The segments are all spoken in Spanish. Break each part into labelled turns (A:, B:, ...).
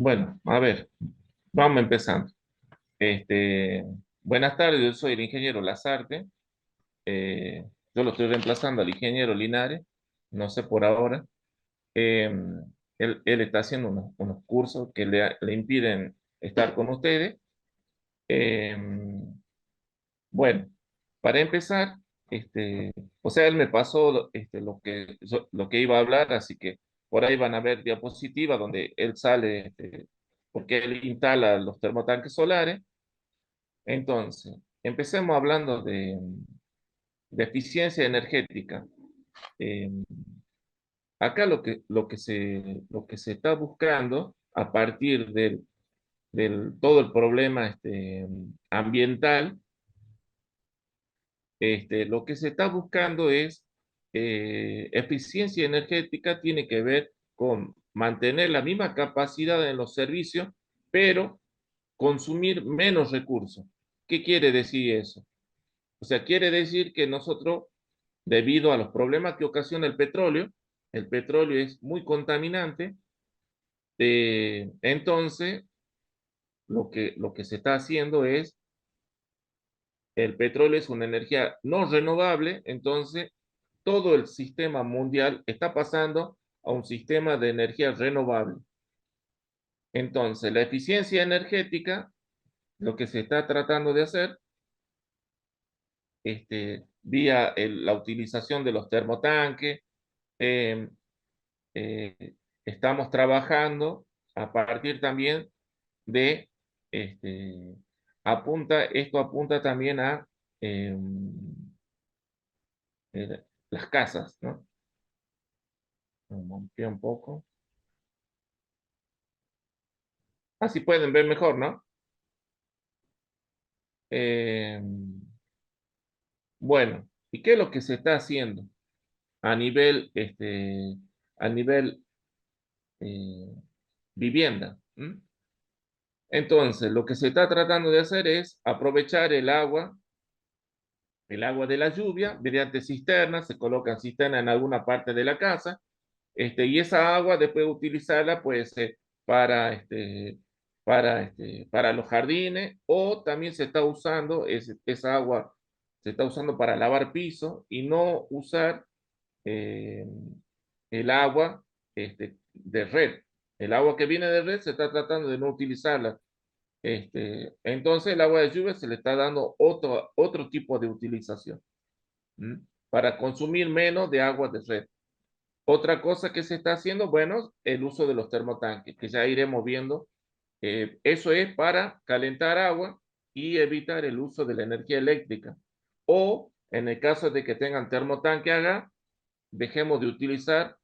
A: Bueno, a ver, vamos empezando. Este, buenas tardes, yo soy el ingeniero Lazarte. Eh, yo lo estoy reemplazando al ingeniero Linares, no sé por ahora. Eh, él está haciendo unos cursos que le impiden estar con ustedes. Eh, bueno, para empezar, o sea, él me pasó lo que iba a hablar, así que por ahí van a ver diapositivas donde él sale, porque él instala los termotanques solares. Entonces, empecemos hablando de eficiencia energética. Eh, Acá lo que se está buscando a partir del todo el problema ambiental, lo que se está buscando es eficiencia energética, tiene que ver con mantener la misma capacidad en los servicios, pero consumir menos recursos. ¿Qué quiere decir eso? O sea, quiere decir que nosotros, debido a los problemas que ocasiona el petróleo es muy contaminante. Entonces lo que se está haciendo es, el petróleo es una energía no renovable, entonces todo el sistema mundial está pasando a un sistema de energía renovable. Entonces, la eficiencia energética, lo que se está tratando de hacer, vía la utilización de los termotanques, eh, eh, estamos trabajando a partir también de, este, esto apunta también a eh, las casas, ¿no? Me moví un poco. Así pueden ver mejor, ¿no? Eh, bueno, ¿y qué es lo que se está haciendo a nivel, a nivel eh, vivienda? ¿M? Entonces, lo que se está tratando de hacer es aprovechar el agua de la lluvia mediante cisternas, se colocan cisternas en alguna parte de la casa, y esa agua después utilizarla pues para los jardines, o también se está usando, esa agua se está usando para lavar piso y no usar eh, el agua de red. El agua que viene de red se está tratando de no utilizarla. Entonces el agua de lluvia se le está dando otro tipo de utilización, ¿m? Para consumir menos de agua de red. Otra cosa que se está haciendo, bueno, el uso de los termotanques, que ya iremos viendo. Eso es para calentar agua y evitar el uso de la energía eléctrica. O en el caso de que tengan termotanque a gas, dejemos de utilizar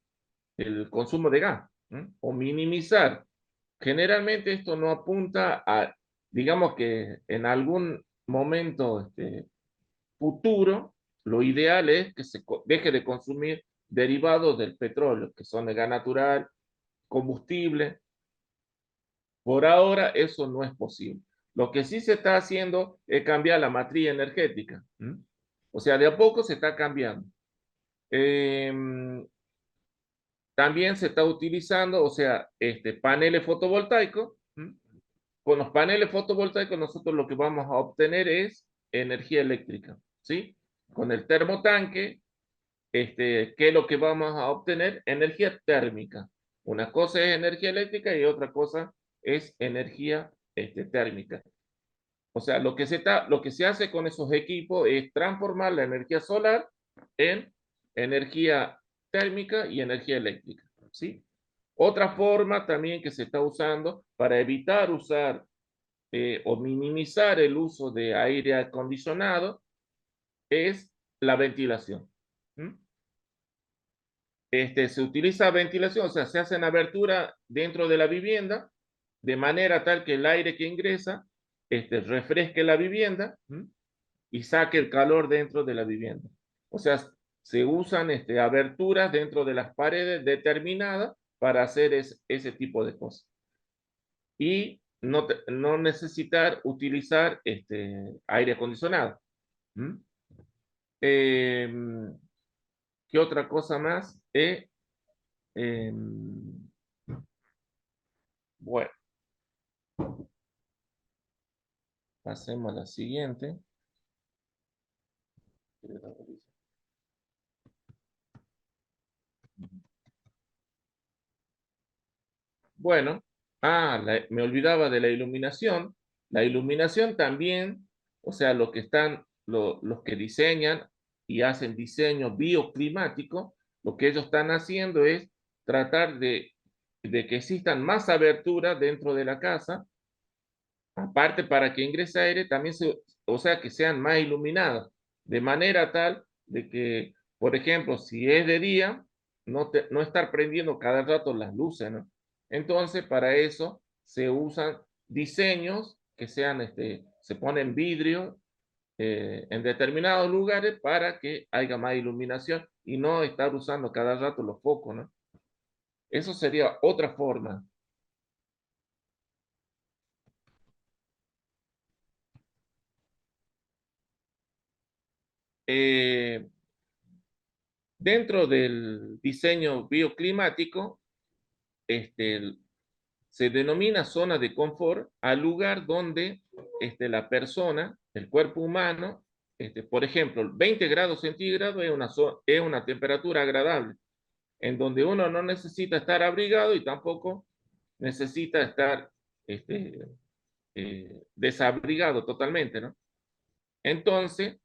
A: el consumo de gas, ¿m? O minimizar. Generalmente esto no apunta a, digamos que en algún momento futuro, lo ideal es que deje de consumir derivados del petróleo, que son el gas natural, combustible. Por ahora eso no es posible. Lo que sí se está haciendo es cambiar la matriz energética. ¿M? O sea, de a poco se está cambiando. Eh, También se está utilizando, o sea, paneles fotovoltaicos. ¿M? Con los paneles fotovoltaicos nosotros lo que vamos a obtener es energía eléctrica, ¿sí? Con el termotanque, ¿qué es lo que vamos a obtener? Energía térmica. Una cosa es energía eléctrica y otra cosa es energía térmica. O sea, lo que se hace con esos equipos es transformar la energía solar en energía térmica y energía eléctrica, ¿sí? Otra forma también que se está usando para evitar usar o minimizar el uso de aire acondicionado es la ventilación. ¿Mm? Se utiliza ventilación, o sea, se hacen aberturas dentro de la vivienda de manera tal que el aire que ingresa refresque la vivienda, ¿m? Y saque el calor dentro de la vivienda. O sea, se usan aberturas dentro de las paredes determinadas para hacer ese tipo de cosas. Y no necesitar utilizar aire acondicionado. ¿M? Eh, ¿Qué otra cosa más? Eh, bueno. Pasemos a la siguiente. Bueno, me olvidaba de la iluminación. La iluminación también, o sea, los que diseñan y hacen diseño bioclimático, lo que ellos están haciendo es tratar de que existan más aberturas dentro de la casa, aparte para que ingrese aire, también o sea, que sean más iluminadas, de manera tal de que, por ejemplo, si es de día, no estar prendiendo cada rato las luces, ¿no? Entonces, para eso se usan diseños que sean, se ponen vidrio en determinados lugares para que haya más iluminación y no estar usando cada rato los focos, ¿no? Eso sería otra forma. Eh, Dentro del diseño bioclimático, este, se denomina zona de confort al lugar donde la persona, el cuerpo humano, por ejemplo, 20 grados centígrados es una temperatura agradable, en donde uno no necesita estar abrigado y tampoco necesita estar este, desabrigado totalmente, ¿no? Entonces,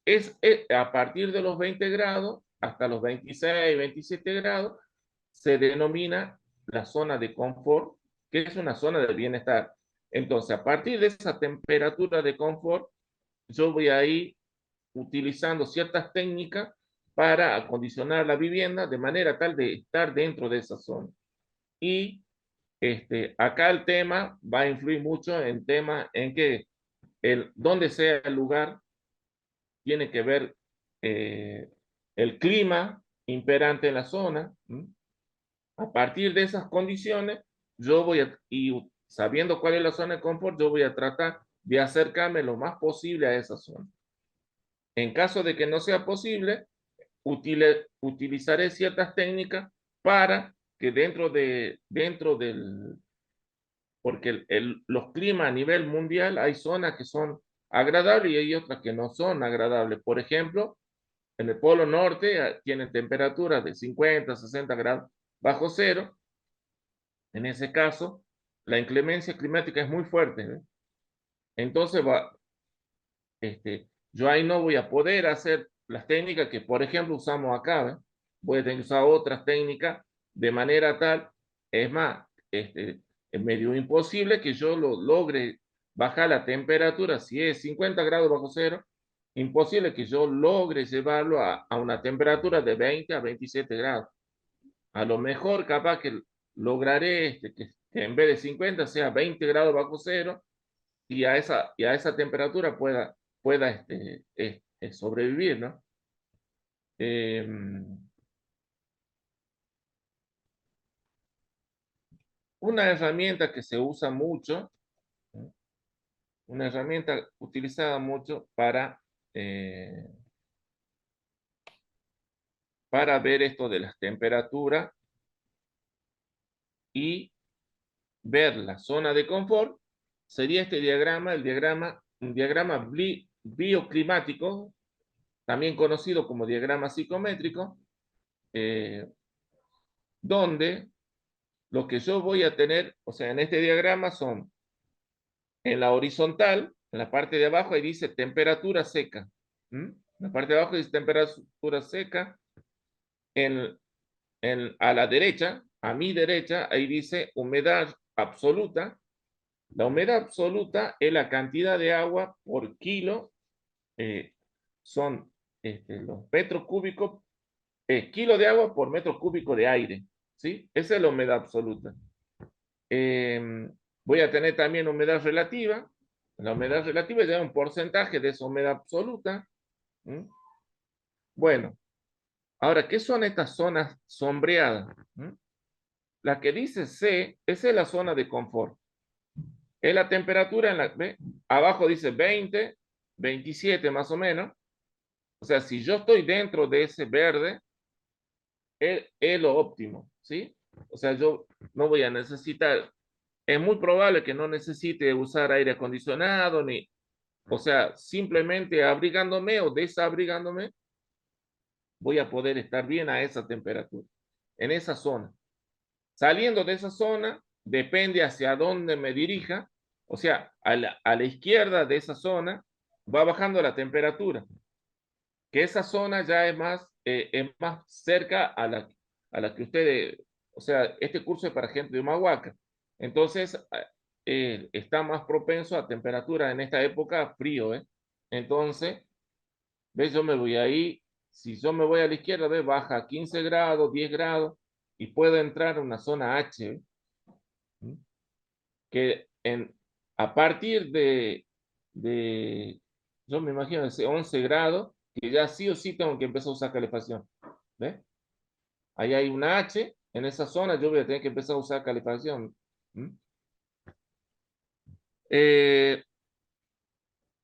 A: es a partir de los 20 grados hasta los 26, 27 grados, se denomina la zona de confort, que es una zona de bienestar. Entonces, a partir de esa temperatura de confort, yo voy a ir utilizando ciertas técnicas para acondicionar la vivienda de manera tal de estar dentro de esa zona. Y acá el tema va a influir mucho en tema en que donde sea el lugar tiene que ver el clima imperante en la zona. A partir de esas condiciones, y sabiendo cuál es la zona de confort, yo voy a tratar de acercarme lo más posible a esa zona. En caso de que no sea posible, utilizaré ciertas técnicas para que dentro del, porque los climas a nivel mundial hay zonas que son agradables y hay otras que no son agradables. Por ejemplo, en el Polo Norte tienen temperaturas de 50, 60 grados bajo cero. En ese caso, la inclemencia climática es muy fuerte, ¿eh? Entonces, yo ahí no voy a poder hacer las técnicas que, por ejemplo, usamos acá, ¿eh? Voy a tener que usar otras técnicas de manera tal, es más, es medio imposible que yo lo logre bajar la temperatura, si es 50 grados bajo cero, imposible que yo logre llevarlo a una temperatura de 20 a 27 grados. A lo mejor capaz que lograré que en vez de 50 sea 20 grados bajo cero y a esa temperatura pueda sobrevivir, ¿no? Eh, una herramienta que se usa mucho, ¿no? Una herramienta utilizada mucho para ver esto de las temperaturas y ver la zona de confort, sería este diagrama, un diagrama bioclimático, también conocido como diagrama psicométrico, eh, donde lo que yo voy a tener, o sea, en este diagrama son en la horizontal, en la parte de abajo, ahí dice temperatura seca. En la parte de abajo dice temperatura seca. En, a la derecha, a mi derecha, ahí dice humedad absoluta. La humedad absoluta es la cantidad de agua por kilo, eh, son los metros cúbicos, kilo de agua por metro cúbico de aire, ¿sí? Esa es la humedad absoluta. Eh, Voy a tener también humedad relativa. La humedad relativa es un porcentaje de esa humedad absoluta. ¿Mm? Bueno, ahora, ¿qué son estas zonas sombreadas? La que dice C, esa es la zona de confort. Es la temperatura ¿ve? Abajo dice 20, 27 más o menos. O sea, si yo estoy dentro de ese verde, es lo óptimo, ¿sí? O sea, yo no voy a necesitar, es muy probable que no necesite usar aire acondicionado O sea, simplemente abrigándome o desabrigándome, voy a poder estar bien a esa temperatura, en esa zona. Saliendo de esa zona, depende hacia dónde me dirija, o sea, a la izquierda de esa zona va bajando la temperatura, que esa zona ya es más cerca a la que ustedes, o sea, este curso es para gente de Humahuaca, entonces está más propenso a temperatura en esta época frío, ¿eh? Entonces, ¿ves? Yo me voy ahí, si yo me voy a la izquierda, ¿ves? Baja a 15 grados, 10 grados, y puedo entrar a una zona H, ¿ves? Que a partir de, yo me imagino, ese 11 grados, que ya sí o sí tengo que empezar a usar calefacción. ¿Ves? Ahí hay una H, en esa zona yo voy a tener que empezar a usar calefacción. ¿Mm? Eh,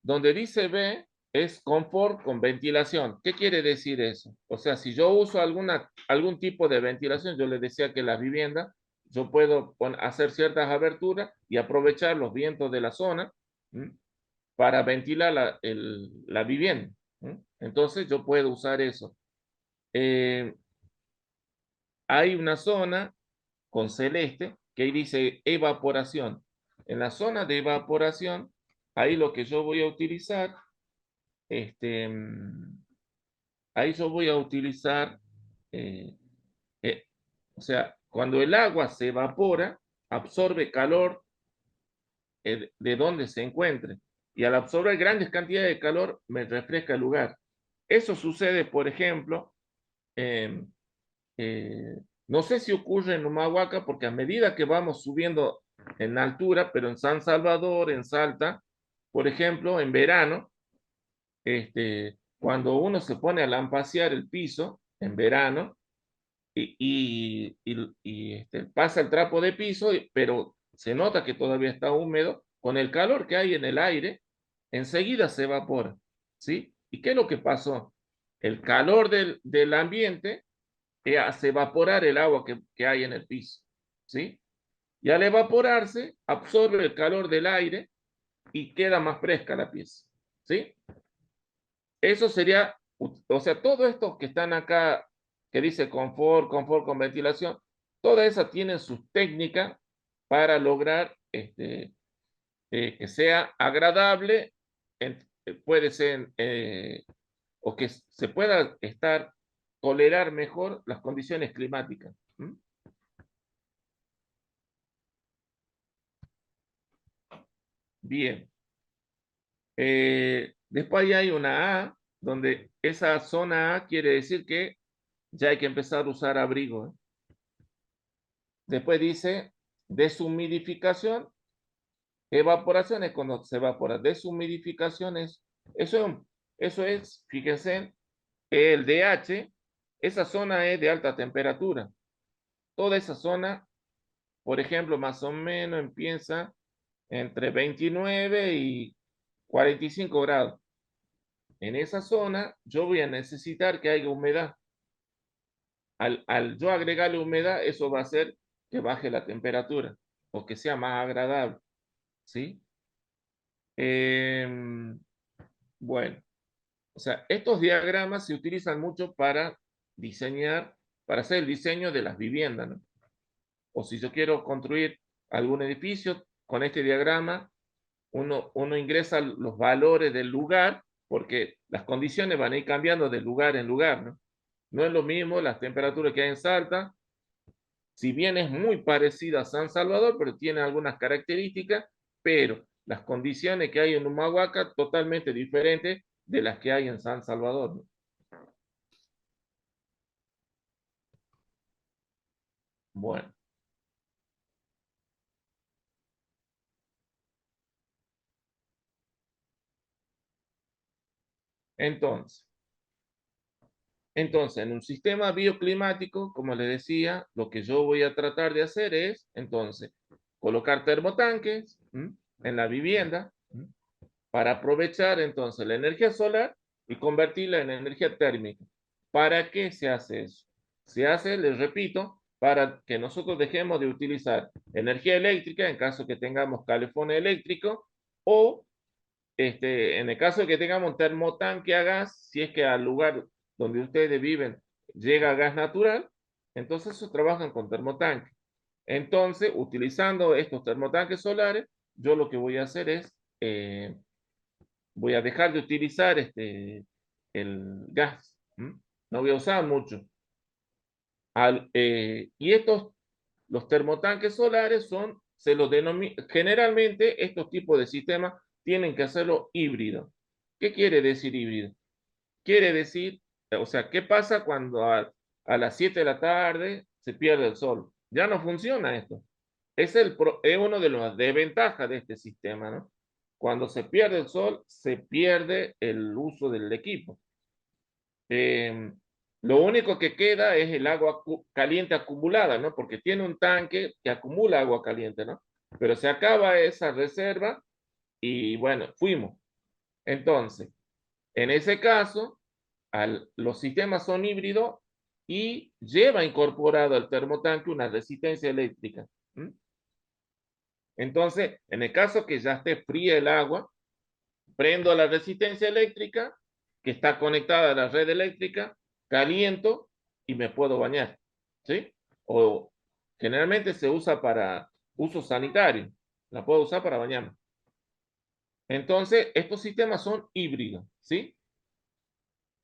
A: Donde dice B es confort con ventilación. ¿Qué quiere decir eso? O sea, si yo uso algún tipo de ventilación, yo les decía que en las viviendas yo puedo hacer ciertas aberturas y aprovechar los vientos de la zona, ¿m? Para ventilar la vivienda. ¿M? Entonces yo puedo usar eso. Eh, Hay una zona con celeste que ahí dice evaporación. En la zona de evaporación, ahí lo que yo voy a utilizar, este, ahí yo voy a utilizar, eh, eh, o sea, cuando el agua se evapora, absorbe calor de donde se encuentre. Y al absorber grandes cantidades de calor, me refresca el lugar. Eso sucede, por ejemplo, eh, eh, no sé si ocurre en Humahuaca, porque a medida que vamos subiendo en altura, pero en San Salvador, en Salta, por ejemplo, en verano, cuando uno se pone a lampasear el piso en verano pasa el trapo de piso, pero se nota que todavía está húmedo, con el calor que hay en el aire, enseguida se evapora, ¿sí? ¿Y qué es lo que pasó? El calor del ambiente hace evaporar el agua que hay en el piso, ¿sí? Y al evaporarse, absorbe el calor del aire y queda más fresca la pieza, ¿sí? Eso sería, o sea, todo esto que están acá, que dice confort, confort con ventilación, toda esa tienen sus técnicas para lograr que sea agradable, puede ser, o que se pueda tolerar mejor las condiciones climáticas. ¿Mm? Bien. Después hay una A, donde esa zona A quiere decir que ya hay que empezar a usar abrigo, ¿eh? Después dice deshumidificación, evaporación es cuando se evapora, deshumidificación eso, eso es, fíjense, el DH, esa zona es de alta temperatura. Toda esa zona, por ejemplo, más o menos empieza entre 29 y 45 grados. En esa zona yo voy a necesitar que haya humedad. Al yo agregarle humedad, eso va a hacer que baje la temperatura o que sea más agradable, ¿sí? Em, bueno, o sea, estos diagramas se utilizan mucho para diseñar, para hacer el diseño de las viviendas, ¿no? O si yo quiero construir algún edificio, con este diagrama uno ingresa los valores del lugar, porque las condiciones van a ir cambiando de lugar en lugar, ¿no? No es lo mismo las temperaturas que hay en Salta, si bien es muy parecida a San Salvador, pero tiene algunas características, pero las condiciones que hay en Humahuaca totalmente diferentes de las que hay en San Salvador, ¿no? Bueno, entonces, en un sistema bioclimático, como les decía, lo que yo voy a tratar de hacer es, entonces, colocar termotanques en la vivienda para aprovechar entonces la energía solar y convertirla en energía térmica. ¿Para qué se hace eso? Se hace, les repito, para que nosotros dejemos de utilizar energía eléctrica en caso que tengamos calefón eléctrico o en el caso de que tengamos un termotanque a gas, si es que al lugar donde ustedes viven llega gas natural, entonces se trabajan con termotanque. Entonces, utilizando estos termotanques solares, yo lo que voy a hacer es, voy a dejar de utilizar el gas. ¿M? No voy a usar mucho. Y los termotanques solares son, se los denomina, generalmente estos tipos de sistemas tienen que hacerlo híbrido. ¿Qué quiere decir híbrido? Quiere decir, o sea, ¿qué pasa cuando a las 7 de la tarde se pierde el sol? Ya no funciona esto. Es uno de las desventajas de este sistema, ¿no? Cuando se pierde el sol, se pierde el uso del equipo. Eh, lo único que queda es el agua caliente acumulada, ¿no? Porque tiene un tanque que acumula agua caliente, ¿no? Pero se acaba esa reserva y bueno, fuimos. Entonces, en ese caso, los sistemas son híbridos y lleva incorporado al termotanque una resistencia eléctrica. ¿Mm? Entonces, en el caso que ya esté fría el agua, prendo la resistencia eléctrica que está conectada a la red eléctrica, caliento y me puedo bañar. ¿Sí? O generalmente se usa para uso sanitario. La puedo usar para bañarme. Entonces, estos sistemas son híbridos. ¿Sí?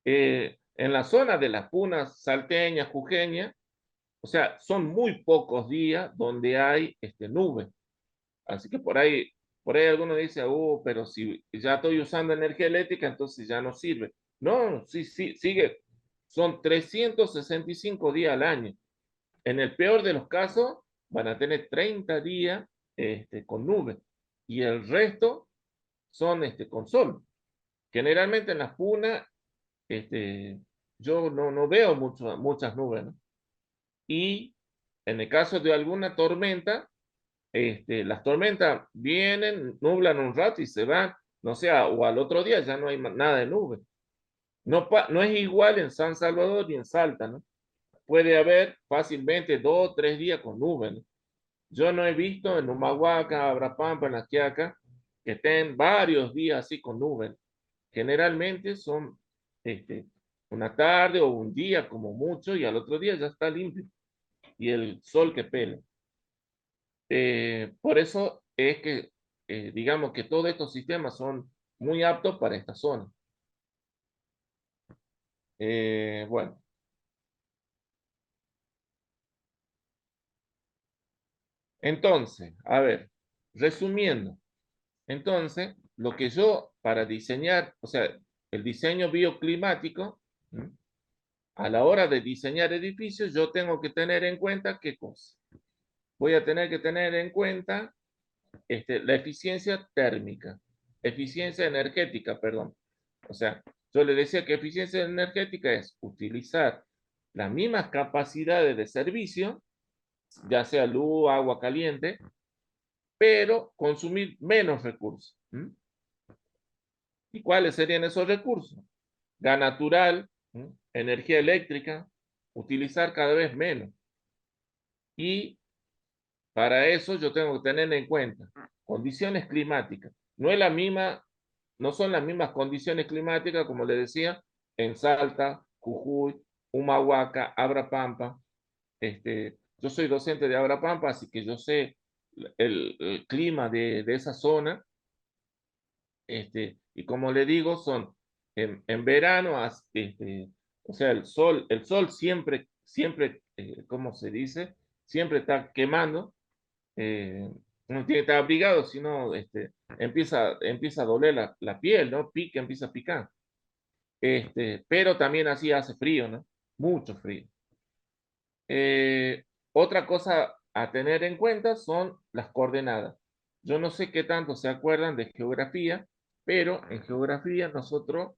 A: En la zona de las punas salteñas, jujeñas, o sea, son muy pocos días donde hay nubes. Así que por ahí alguno dice, oh, pero si ya estoy usando energía eléctrica, entonces ya no sirve. No, sí, sí, sigue. Son 365 días al año. En el peor de los casos, van a tener 30 días con nubes y el resto son con sol. Generalmente en las punas, yo no veo muchas nubes, ¿no? Y en el caso de alguna tormenta, las tormentas vienen, nublan un rato y se van, no sé, o al otro día ya no hay nada de nube. No, no es igual en San Salvador ni en Salta, ¿no? Puede haber fácilmente 2 o 3 días con nube, ¿no? Yo no he visto en Humahuaca, Abrapampa, en La Quiaca, que estén varios días así con nubes. Generalmente son una tarde o un día como mucho y al otro día ya está limpio y el sol que pela. Por eso es que, digamos que todos estos sistemas son muy aptos para esta zona. Bueno, entonces, a ver, resumiendo, entonces, lo que yo para diseñar, o sea, el diseño bioclimático, ¿m? A la hora de diseñar edificios, yo tengo que tener en cuenta qué cosa. Voy a tener que tener en cuenta la eficiencia térmica, eficiencia energética, perdón. O sea, yo le decía que eficiencia energética es utilizar las mismas capacidades de servicio, ya sea luz, agua caliente, pero consumir menos recursos. ¿Mm? ¿Y cuáles serían esos recursos? Gas natural, ¿mm? Energía eléctrica, utilizar cada vez menos. Y para eso yo tengo que tener en cuenta condiciones climáticas. No es la misma, no son las mismas condiciones climáticas, como le decía, en Salta, Jujuy, Humahuaca, Abrapampa. Yo soy docente de Abrapampa, así que yo sé el clima de esa zona. Y como le digo, son en verano, o sea, el sol siempre, ¿cómo se dice? Siempre está quemando. No tiene que estar abrigado, sino empieza a doler la piel, ¿no? Empieza a picar. Pero también así hace frío, ¿no? Mucho frío. Otra cosa a tener en cuenta son las coordenadas. Yo no sé qué tanto se acuerdan de geografía, pero en geografía nosotros,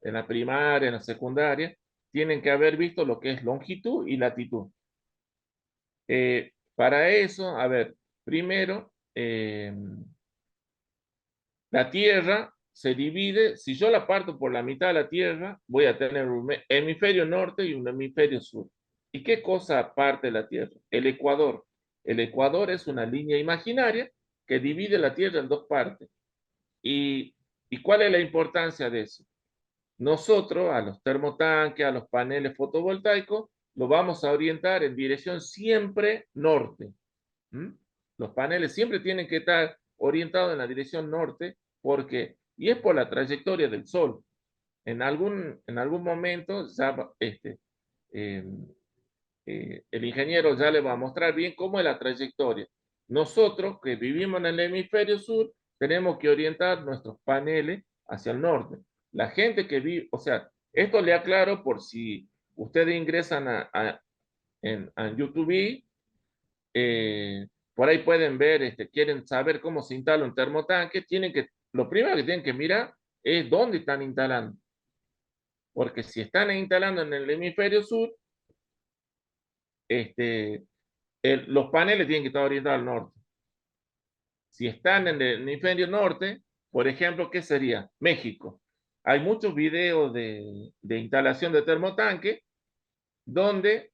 A: en la primaria, en la secundaria, tienen que haber visto lo que es longitud y latitud. Para eso, a ver, primero, la Tierra se divide, si yo la parto por la mitad de la Tierra, voy a tener un hemisferio norte y un hemisferio sur. ¿Y qué cosa parte la Tierra? El Ecuador. El Ecuador es una línea imaginaria que divide la Tierra en dos partes. Y ¿Y cuál es la importancia de eso? Nosotros a los termotanques, a los paneles fotovoltaicos, los vamos a orientar en dirección siempre norte. ¿Mm? Los paneles siempre tienen que estar orientados en la dirección norte porque, y es por la trayectoria del sol. En algún momento ya eh, el ingeniero ya le va a mostrar bien cómo es la trayectoria. Nosotros que vivimos en el hemisferio sur tenemos que orientar nuestros paneles hacia el norte. La gente que vive, o sea, esto le aclaro por si ustedes ingresan a YouTube, por ahí pueden ver, quieren saber cómo se instala un termotanque, lo primero que tienen que mirar es dónde están instalando. Porque si están instalando en el hemisferio sur, los paneles tienen que estar orientados al norte. Si están en el hemisferio norte, por ejemplo, ¿qué sería? México. Hay muchos videos de instalación de termotanque donde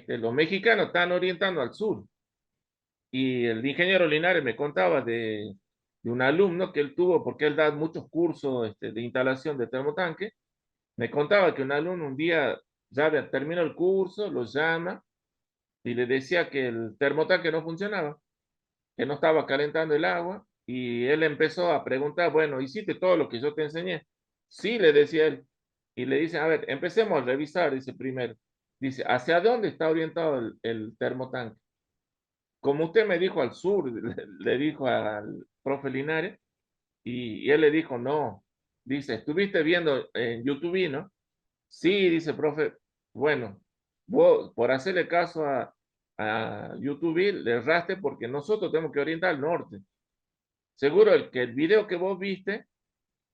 A: los mexicanos están orientando al sur. Y el ingeniero Linares me contaba de un alumno que él tuvo, porque él da muchos cursos de instalación de termotanque. Me contaba que un alumno un día ya terminó el curso, lo llama y le decía que el termotanque no funcionaba, que no estaba calentando el agua, y él empezó a preguntar, bueno, ¿hiciste todo lo que yo te enseñé? Sí, le decía él, y le dice, a ver, empecemos a revisar, dice primero, dice, ¿hacia dónde está orientado el termotanque? Como usted me dijo al sur, le dijo al profe Linares, y él le dijo, no, dice, estuviste viendo en YouTube, ¿no? Sí, dice, profe, bueno, vos por hacerle caso a YouTube, le erraste porque nosotros tenemos que orientar al norte. Seguro que el video que vos viste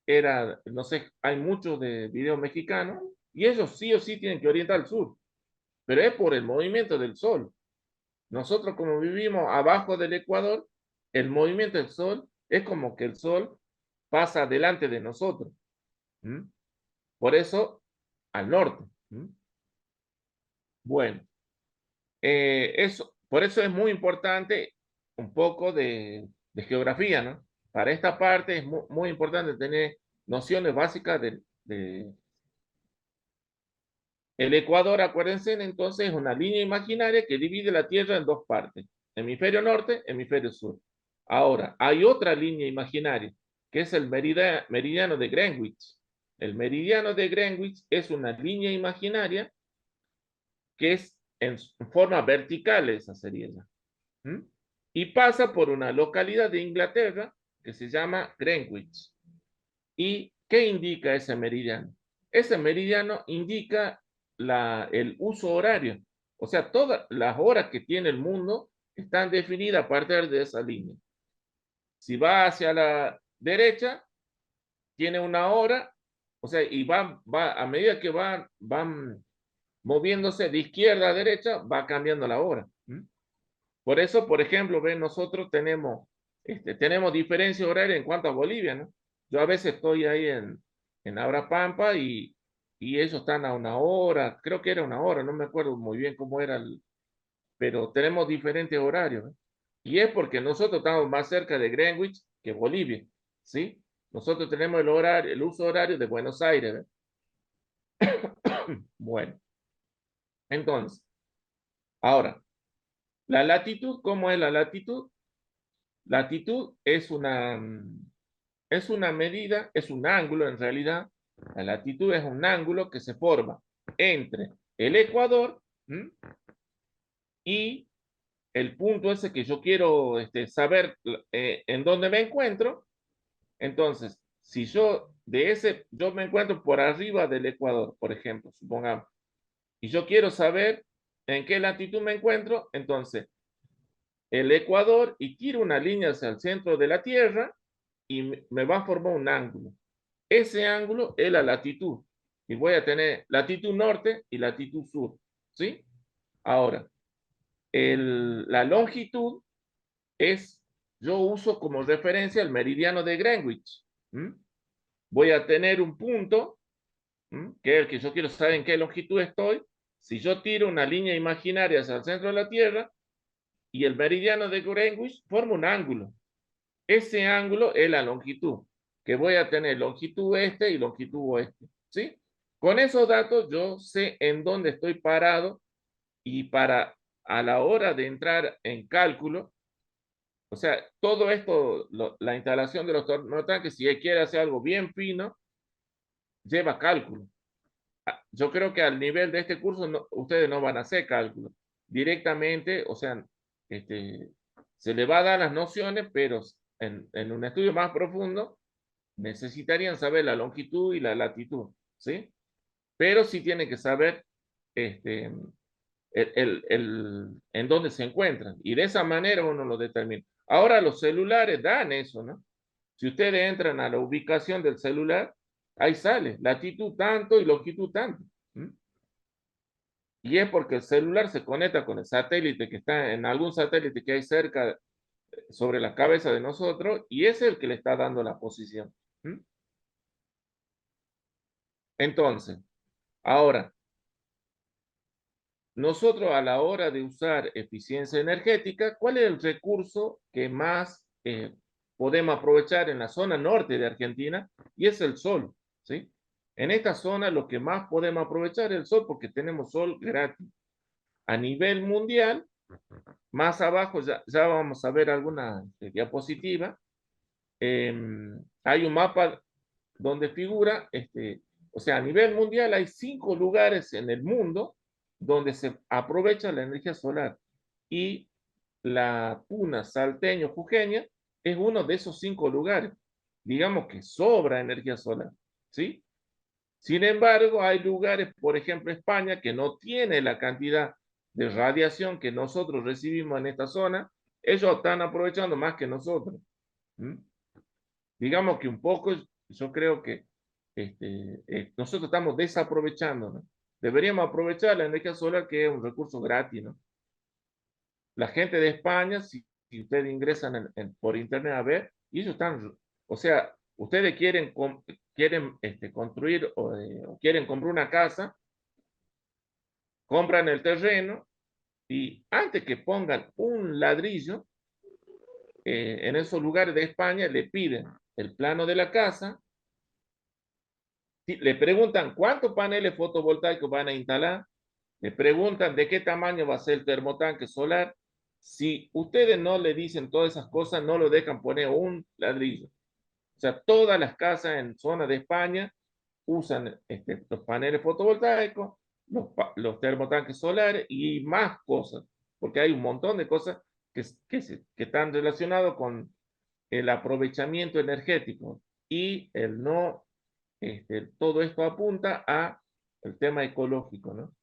A: era, no sé, hay muchos de videos mexicanos y ellos sí o sí tienen que orientar al sur, pero es por el movimiento del sol. Nosotros como vivimos abajo del Ecuador, el movimiento del sol es como que el sol pasa delante de nosotros. ¿Mm? Por eso, al norte. ¿Mm? Bueno. Por eso es muy importante un poco de geografía, ¿no? Para esta parte es muy importante tener nociones básicas el Ecuador, acuérdense, entonces es una línea imaginaria que divide la Tierra en dos partes, hemisferio norte, hemisferio sur. Ahora, hay otra línea imaginaria, que es el meridiano de Greenwich. El meridiano de Greenwich es una línea imaginaria que es en forma vertical, esa sería ya. ¿Mm? Y pasa por una localidad de Inglaterra que se llama Greenwich. ¿Y qué indica ese meridiano? Ese meridiano indica el uso horario. O sea, todas las horas que tiene el mundo están definidas a partir de esa línea. Si va hacia la derecha, tiene una hora, o sea, y va a medida que van moviéndose de izquierda a derecha, va cambiando la hora. ¿Mm? Por eso, por ejemplo, ven, nosotros tenemos diferencia horaria en cuanto a Bolivia, ¿no? Yo a veces estoy ahí en Abrapampa y ellos están a una hora, creo que era una hora, no me acuerdo muy bien cómo era, pero tenemos diferentes horarios, ¿no? Y es porque nosotros estamos más cerca de Greenwich que Bolivia, ¿sí? Nosotros tenemos el uso horario de Buenos Aires, ¿no? Bueno, entonces, ahora, la latitud, ¿cómo es la latitud? Latitud es una medida, es un ángulo en realidad. La latitud es un ángulo que se forma entre el ecuador, ¿m? Y el punto ese que yo quiero saber en dónde me encuentro. Entonces, si yo me encuentro por arriba del ecuador, por ejemplo, supongamos, y yo quiero saber en qué latitud me encuentro, entonces el ecuador y tiro una línea hacia el centro de la Tierra y me va a formar un ángulo. Ese ángulo es la latitud. Y voy a tener latitud norte y latitud sur. ¿Sí? Ahora, la longitud es, yo uso como referencia el meridiano de Greenwich. ¿Mm? Voy a tener un punto, que es el que yo quiero saber en qué longitud estoy. Si yo tiro una línea imaginaria hacia el centro de la Tierra y el meridiano de Greenwich forma un ángulo. Ese ángulo es la longitud. que voy a tener longitud este y longitud oeste, ¿sí? Con esos datos yo sé en dónde estoy parado y para a la hora de entrar en cálculo, o sea, todo esto, la instalación de los termotanques, si quiere hacer algo bien fino, lleva cálculo. Yo creo que al nivel de este curso ustedes no van a hacer cálculo. Directamente, o sea, este, se le va a dar las nociones, pero en un estudio más profundo necesitarían saber la longitud y la latitud, ¿sí? Pero sí tienen que saber este, en dónde se encuentran. Y de esa manera uno lo determina. Ahora los celulares dan eso, ¿no? Si ustedes entran a la ubicación del celular, ahí sale latitud tanto y longitud tanto. ¿Mm? Y es porque el celular se conecta con el satélite que está en algún satélite que hay cerca sobre la cabeza de nosotros y es el que le está dando la posición. ¿Mm? Entonces, ahora, nosotros a la hora de usar eficiencia energética, ¿cuál es el recurso que más podemos aprovechar en la zona norte de Argentina? Y es el sol, ¿sí? En esta zona lo que más podemos aprovechar es el sol porque tenemos sol gratis. A nivel mundial, más abajo ya vamos a ver alguna diapositiva. Hay un mapa donde figura, o sea, a nivel mundial hay 5 lugares en el mundo donde se aprovecha la energía solar. Y la Puna Salteño-Jujeña es uno de esos 5 lugares. Digamos que sobra energía solar, ¿sí? Sin embargo, hay lugares, por ejemplo, España, que no tiene la cantidad de radiación que nosotros recibimos en esta zona. Ellos están aprovechando más que nosotros. ¿Mm? Digamos que un poco, yo creo que nosotros estamos desaprovechando, ¿no? Deberíamos aprovechar la energía solar, que es un recurso gratis, ¿no? La gente de España, si ustedes ingresan por internet a ver, y ellos están, o sea, ustedes quieren construir o quieren comprar una casa, compran el terreno y antes que pongan un ladrillo, en esos lugares de España le piden el plano de la casa, le preguntan cuántos paneles fotovoltaicos van a instalar, le preguntan de qué tamaño va a ser el termotanque solar. Si ustedes no le dicen todas esas cosas, no lo dejan poner un ladrillo. O sea, todas las casas en zona de España usan los paneles fotovoltaicos, los termotanques solares y más cosas, porque hay un montón de cosas que están relacionadas con el aprovechamiento energético y el no, todo esto apunta a el tema ecológico, ¿no?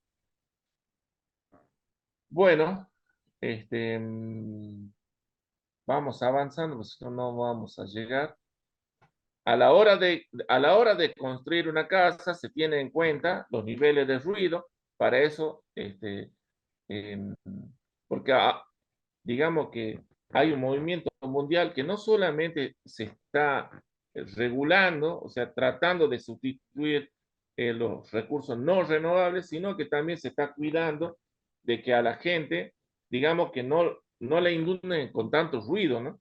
A: Bueno, este, vamos avanzando, pues no vamos a llegar. A la hora de construir una casa se tiene en cuenta los niveles de ruido, para eso, em, porque digamos que hay un movimiento mundial que no solamente se está regulando, o sea, tratando de sustituir los recursos no renovables, sino que también se está cuidando de que a la gente, digamos que no le inunden con tanto ruido, ¿no?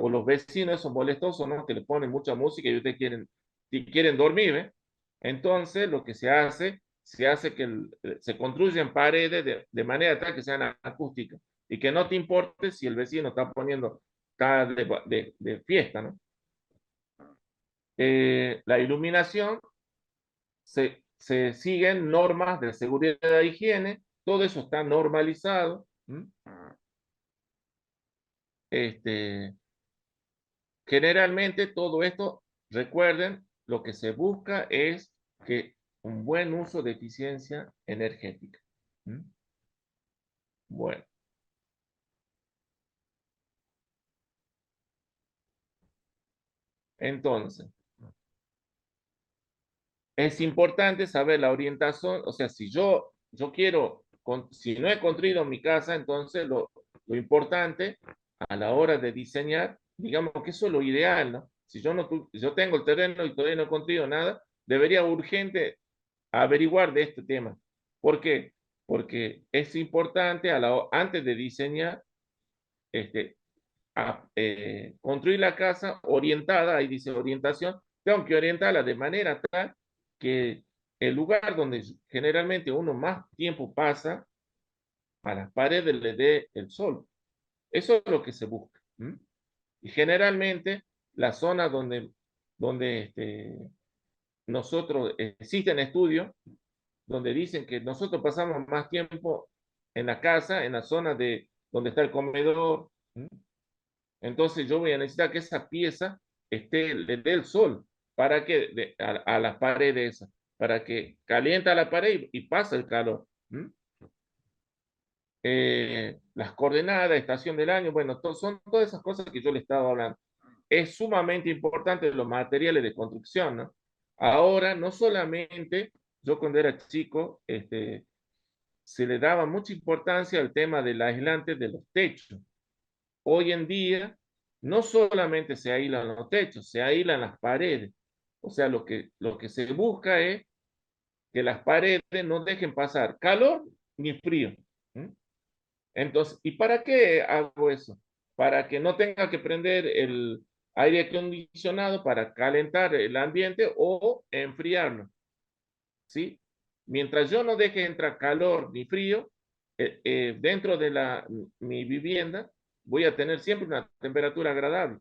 A: O los vecinos son molestosos, ¿no? Que le ponen mucha música y ustedes quieren dormir, ¿eh? Entonces, lo que se hace que se construyen paredes de manera tal que sean acústicas y que no te importe si el vecino está de fiesta, ¿no? La iluminación, se siguen normas de seguridad e higiene, todo eso está normalizado. ¿Mm? Este, Generalmente todo esto, recuerden, lo que se busca es que un buen uso de eficiencia energética. ¿Mm? Bueno, entonces, es importante saber la orientación, o sea, si yo quiero, si no he construido mi casa, entonces lo importante a la hora de diseñar, digamos que eso es lo ideal, ¿no? Si yo tengo el terreno y todavía no he construido nada, debería urgente averiguar de este tema. ¿Por qué? Porque es importante antes de diseñar, este, construir la casa orientada, ahí dice orientación, tengo que orientarla de manera tal que el lugar donde generalmente uno más tiempo pasa, a las paredes le dé el sol. Eso es lo que se busca. ¿Mm? Y generalmente la zona donde nosotros existen estudios donde dicen que nosotros pasamos más tiempo en la casa, en la zona de donde está el comedor. ¿Mm? Entonces yo voy a necesitar que esa pieza le dé el sol para que a las paredes, para que calienta la pared y pasa el calor. ¿Mm? Las coordenadas, estación del año, bueno, son todas esas cosas que yo le estaba hablando. Es sumamente importante los materiales de construcción, ¿no? Ahora, no solamente, yo cuando era chico, se le daba mucha importancia al tema del aislante de los techos. Hoy en día, no solamente se aíslan los techos, se aíslan las paredes. O sea, lo que se busca es que las paredes no dejen pasar calor ni frío. ¿Mm? Entonces, ¿y para qué hago eso? Para que no tenga que prender el aire acondicionado para calentar el ambiente o enfriarlo, ¿sí? Mientras yo no deje entrar calor ni frío, dentro de mi vivienda voy a tener siempre una temperatura agradable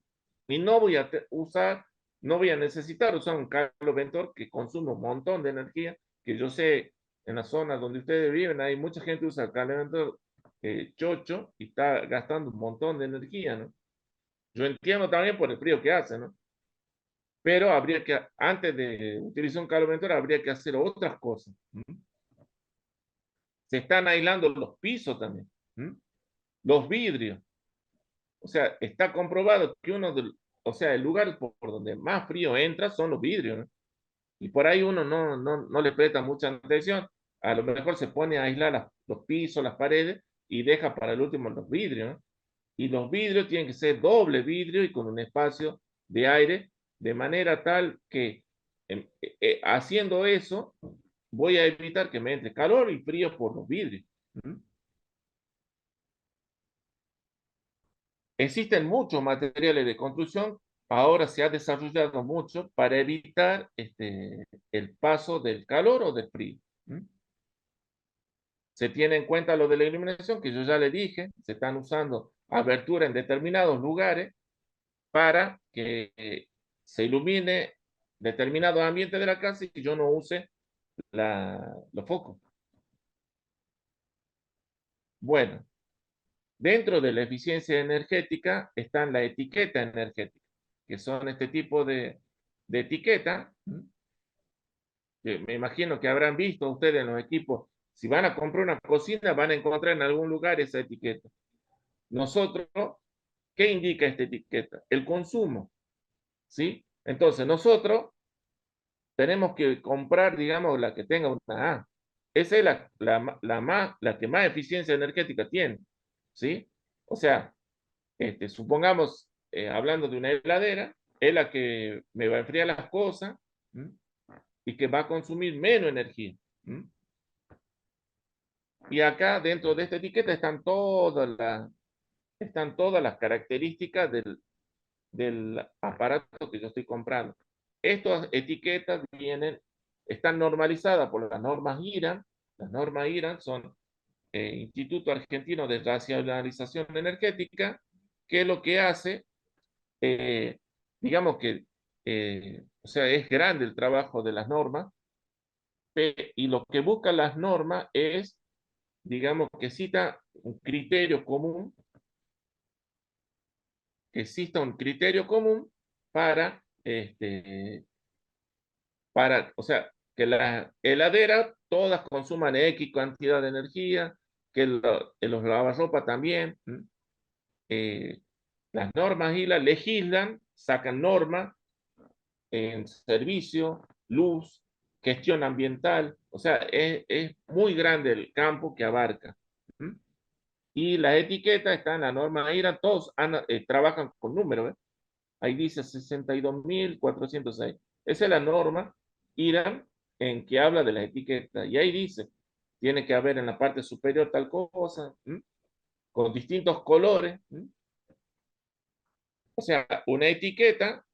A: y no voy a usar, no voy a necesitar usar un caloventor que consume un montón de energía, que yo sé en la zona donde ustedes viven hay mucha gente que usa el caloventor chocho y está gastando un montón de energía, ¿no? Yo entiendo también por el frío que hace, ¿no? Pero habría que, antes de utilizar un caloventor, habría que hacer otras cosas. ¿Mm? Se están aislando los pisos también. ¿Mm? Los vidrios. O sea, está comprobado que o sea, el lugar por donde más frío entra son los vidrios, ¿no? Y por ahí uno no le presta mucha atención. A lo mejor se pone a aislar los pisos, las paredes y deja para el último los vidrios, ¿no? Y los vidrios tienen que ser doble vidrio y con un espacio de aire, de manera tal que haciendo eso voy a evitar que me entre calor y frío por los vidrios. ¿Mm? Existen muchos materiales de construcción, ahora se ha desarrollado mucho para evitar el paso del calor o del frío. ¿Mm? Se tiene en cuenta lo de la iluminación, que yo ya le dije, se están usando aberturas en determinados lugares para que se ilumine determinado ambiente de la casa y que yo no use los focos. Bueno, dentro de la eficiencia energética están la etiqueta energética, que son este tipo de etiqueta. Que me imagino que habrán visto ustedes en los equipos, si van a comprar una cocina, van a encontrar en algún lugar esa etiqueta. Nosotros, ¿qué indica esta etiqueta? El consumo, ¿sí? Entonces, nosotros tenemos que comprar, digamos, la que tenga una A. Esa es la que más eficiencia energética tiene, ¿sí? O sea, supongamos, hablando de una heladera, es la que me va a enfriar las cosas, ¿m? Y que va a consumir menos energía. ¿M? Y acá dentro de esta etiqueta están todas las características del aparato que yo estoy comprando. Estas etiquetas están normalizadas por las normas IRAN. Las normas IRAN son Instituto Argentino de Racionalización Energética, que lo que hace, eh, digamos que, o sea, es grande el trabajo de las normas, y lo que buscan las normas es, digamos, que cita un criterio común, que exista un criterio común para, o sea, que las heladeras todas consuman X cantidad de energía, que los lavarropas también. Eh, las normas y las legislan, sacan normas en servicio, luz, gestión ambiental, o sea, es muy grande el campo que abarca. ¿Mm? Y las etiquetas están en la norma IRA, todos trabajan con números, ¿eh? Ahí dice 62.406. Esa es la norma IRAN en que habla de las etiquetas. Y ahí dice, tiene que haber en la parte superior tal cosa, ¿m? Con distintos colores, ¿m? O sea, una etiqueta,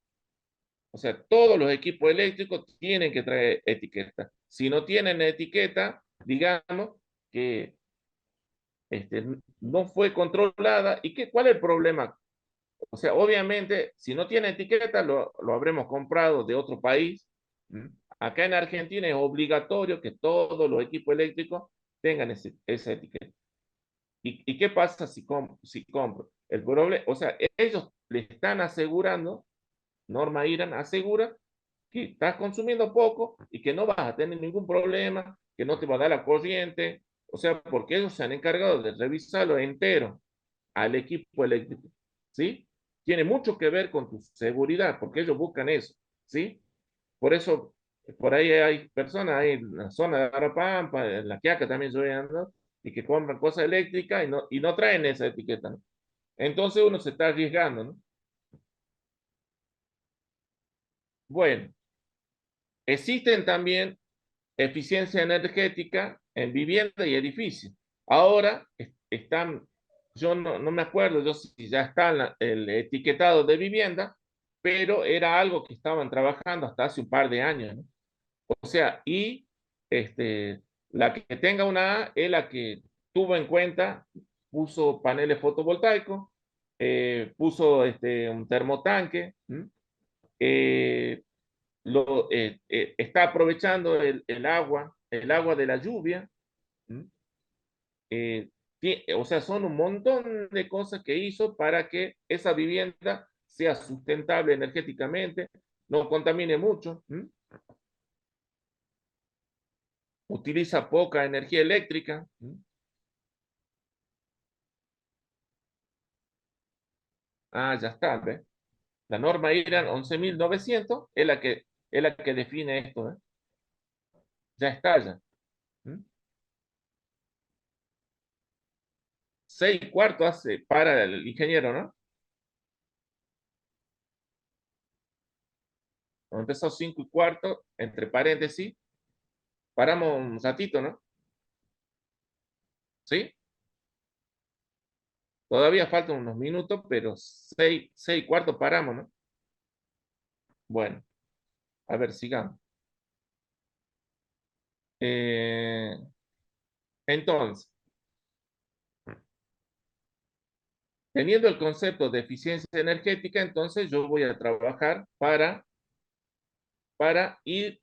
A: o sea, todos los equipos eléctricos tienen que traer etiqueta. Si no tienen etiqueta, digamos que no fue controlada. ¿Y cuál es el problema? O sea, obviamente, si no tiene etiqueta, lo habremos comprado de otro país. ¿Mm? Acá en Argentina es obligatorio que todos los equipos eléctricos tengan esa etiqueta. ¿Y qué pasa si compro? El problema, o sea, ellos le están asegurando, Norma Irán asegura que estás consumiendo poco y que no vas a tener ningún problema, que no te va a dar la corriente, o sea, porque ellos se han encargado de revisarlo entero al equipo eléctrico, ¿sí? Tiene mucho que ver con tu seguridad, porque ellos buscan eso, ¿sí? Por eso, por ahí hay personas ahí en la zona de Arapampa, en la Quiaca también yo ando, y que compran cosas eléctricas y no traen esa etiqueta, ¿no? Entonces uno se está arriesgando, ¿no? Bueno, existen también eficiencia energética en vivienda y edificio. Ahora están, yo no me acuerdo yo si ya está el etiquetado de vivienda, pero era algo que estaban trabajando hasta hace un par de años, ¿no? O sea, y la que tenga una A es la que tuvo en cuenta, puso paneles fotovoltaicos, puso un termotanque, eh, está aprovechando el agua de la lluvia. eh, o sea, son un montón de cosas que hizo para que esa vivienda sea sustentable energéticamente, no contamine mucho, utiliza poca energía eléctrica. Ah, ya está, ¿ve? La norma IRAN 11.900 es la que define esto, ¿eh? Ya está, ya. ¿Mm? 6 cuartos hace para el ingeniero, ¿no? Empezó 5 y cuarto, entre paréntesis, paramos un ratito, ¿no? ¿Sí? Todavía faltan unos minutos, pero 6 cuartos paramos, ¿no? Bueno, a ver, sigamos. Eh, entonces, teniendo el concepto de eficiencia energética, entonces yo voy a trabajar para ir,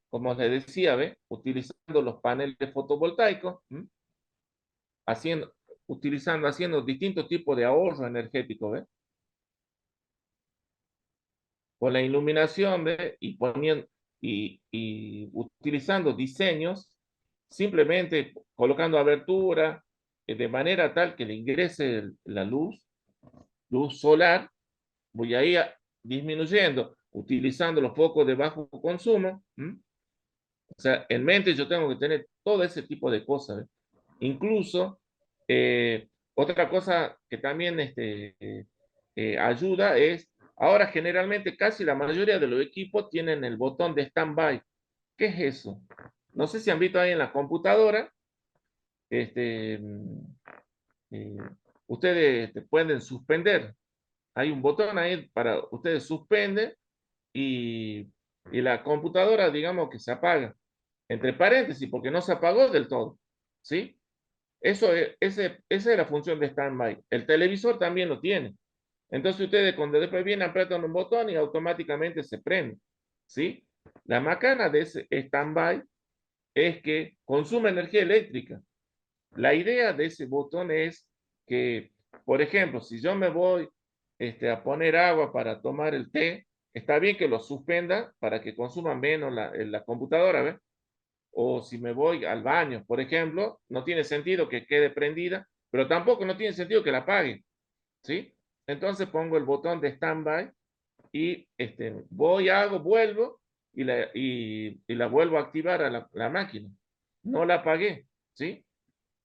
A: como les decía, ¿ve? Utilizando los paneles fotovoltaicos, haciendo, haciendo distintos tipos de ahorro energético, ¿ve? Con la iluminación, ¿ve? Y poniendo y utilizando diseños, simplemente colocando abertura de manera tal que le ingrese la luz solar, voy a ir disminuyendo, utilizando los focos de bajo consumo. O sea, en mente yo tengo que tener todo ese tipo de cosas, ¿eh? Incluso, otra cosa que también ayuda es, ahora generalmente casi la mayoría de los equipos tienen el botón de standby. ¿Qué es eso? No sé si han visto ahí en la computadora, este, eh, ustedes pueden suspender. Hay un botón ahí para ustedes suspenden y, y la computadora, digamos que se apaga. Entre paréntesis, porque no se apagó del todo. ¿Sí? Esa es la función de standby. El televisor también lo tiene. Entonces ustedes cuando después vienen apretan un botón y automáticamente se prende. ¿Sí? La macana de ese standby es que consume energía eléctrica. La idea de ese botón es que, por ejemplo, si yo me voy a poner agua para tomar el té, está bien que lo suspenda para que consuma menos la computadora, ¿ves? O si me voy al baño, por ejemplo, no tiene sentido que quede prendida, pero tampoco no tiene sentido que la apague, ¿sí? Entonces pongo el botón de standby y voy, hago, vuelvo y la vuelvo a activar a la máquina. No la apagué, ¿sí?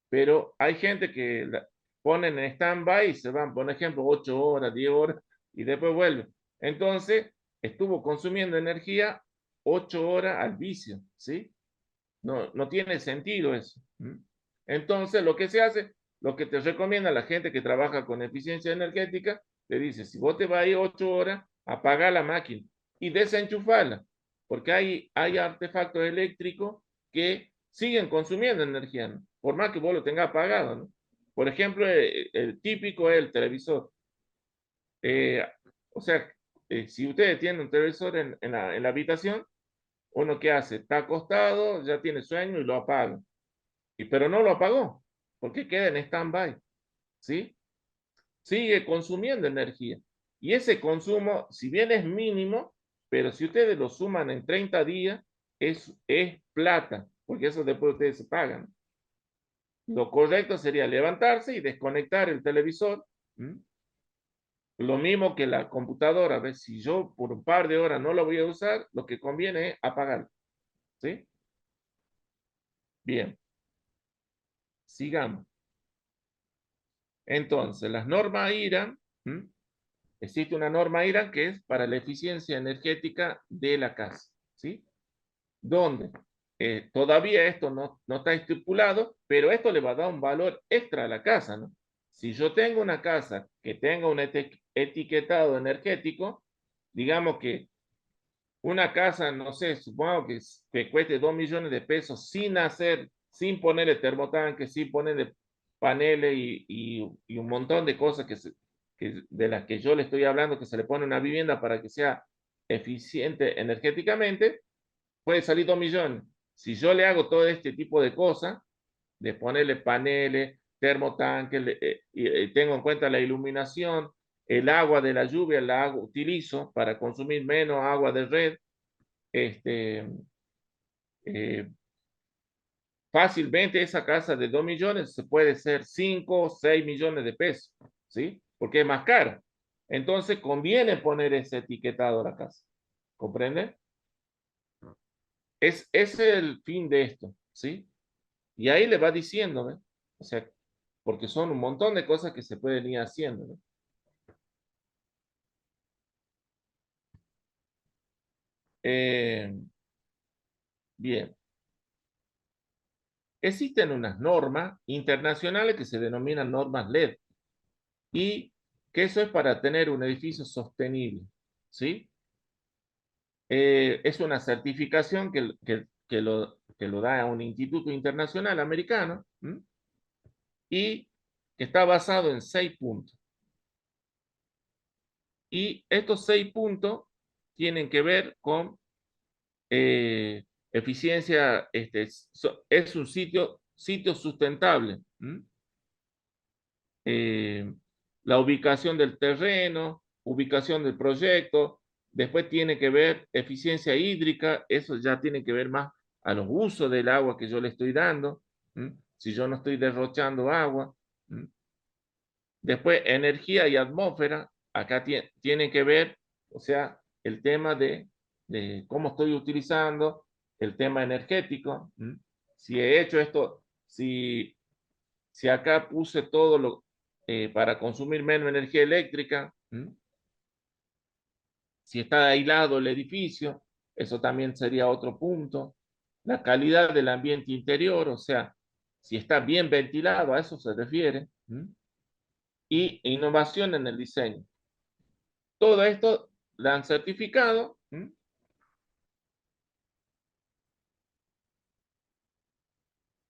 A: Pero hay gente que ponen en stand-by y se van, por ejemplo, 8 horas, 10 horas y después vuelven. Entonces, estuvo consumiendo energía 8 horas al vicio, ¿sí? No tiene sentido eso. Entonces, lo que se hace, lo que te recomienda la gente que trabaja con eficiencia energética, le dice, si vos te vas a ir 8 horas, apaga la máquina y desenchufarla, porque hay artefactos eléctricos que siguen consumiendo energía, ¿no? Por más que vos lo tengas apagado, ¿no? Por ejemplo, el típico es el televisor. Eh, o sea, si ustedes tienen un televisor en la habitación, uno qué hace, está acostado, ya tiene sueño y lo apaga. Pero no lo apagó, porque queda en stand-by, ¿sí? Sigue consumiendo energía. Y ese consumo, si bien es mínimo, pero si ustedes lo suman en 30 días, es plata, porque eso después ustedes se pagan. Lo correcto sería levantarse y desconectar el televisor. ¿Mm? Lo mismo que la computadora. A ver, si yo por un par de horas no la voy a usar, lo que conviene es apagar. ¿Sí? Bien, sigamos. Entonces, las normas IRAN, ¿Mm? Existe una norma IRAN que es para la eficiencia energética de la casa, ¿sí? Donde todavía esto no está estipulado, pero esto le va a dar un valor extra a la casa, ¿no? Si yo tengo una casa que tenga un etiquetado energético, digamos que una casa, no sé, supongo que cueste 2 millones de pesos sin ponerle termotanque, sin ponerle paneles y un montón de cosas de las que yo le estoy hablando, que se le pone a una vivienda para que sea eficiente energéticamente, puede salir 2 millones. Si yo le hago todo este tipo de cosas, de ponerle paneles, termotanques, tengo en cuenta la iluminación, el agua de la lluvia utilizo para consumir menos agua de red, este, eh, fácilmente esa casa de 2 millones se puede ser 5 o 6 millones de pesos, ¿sí? Porque es más cara. Entonces conviene poner ese etiquetado a la casa. ¿Comprende? Es el fin de esto, ¿sí? Y ahí le va diciendo, ¿ves? O sea, porque son un montón de cosas que se pueden ir haciendo, ¿no? Eh, bien, existen unas normas internacionales que se denominan normas LED y que eso es para tener un edificio sostenible, ¿sí? Es una certificación que lo da un instituto internacional americano, ¿m? Y que está basado en 6 puntos. Y estos 6 puntos tienen que ver con eficiencia, es un sitio sustentable. Eh, la ubicación del terreno, ubicación del proyecto, después tiene que ver eficiencia hídrica, eso ya tiene que ver más a los usos del agua que yo le estoy dando, si yo no estoy derrochando agua. Después, energía y atmósfera, acá tiene que ver, o sea, el tema de cómo estoy utilizando, el tema energético. Si he hecho esto, si acá puse todo para consumir menos energía eléctrica, si está aislado el edificio, eso también sería otro punto. La calidad del ambiente interior, o sea, si está bien ventilado, a eso se refiere. Y innovación en el diseño. Todo esto la han certificado.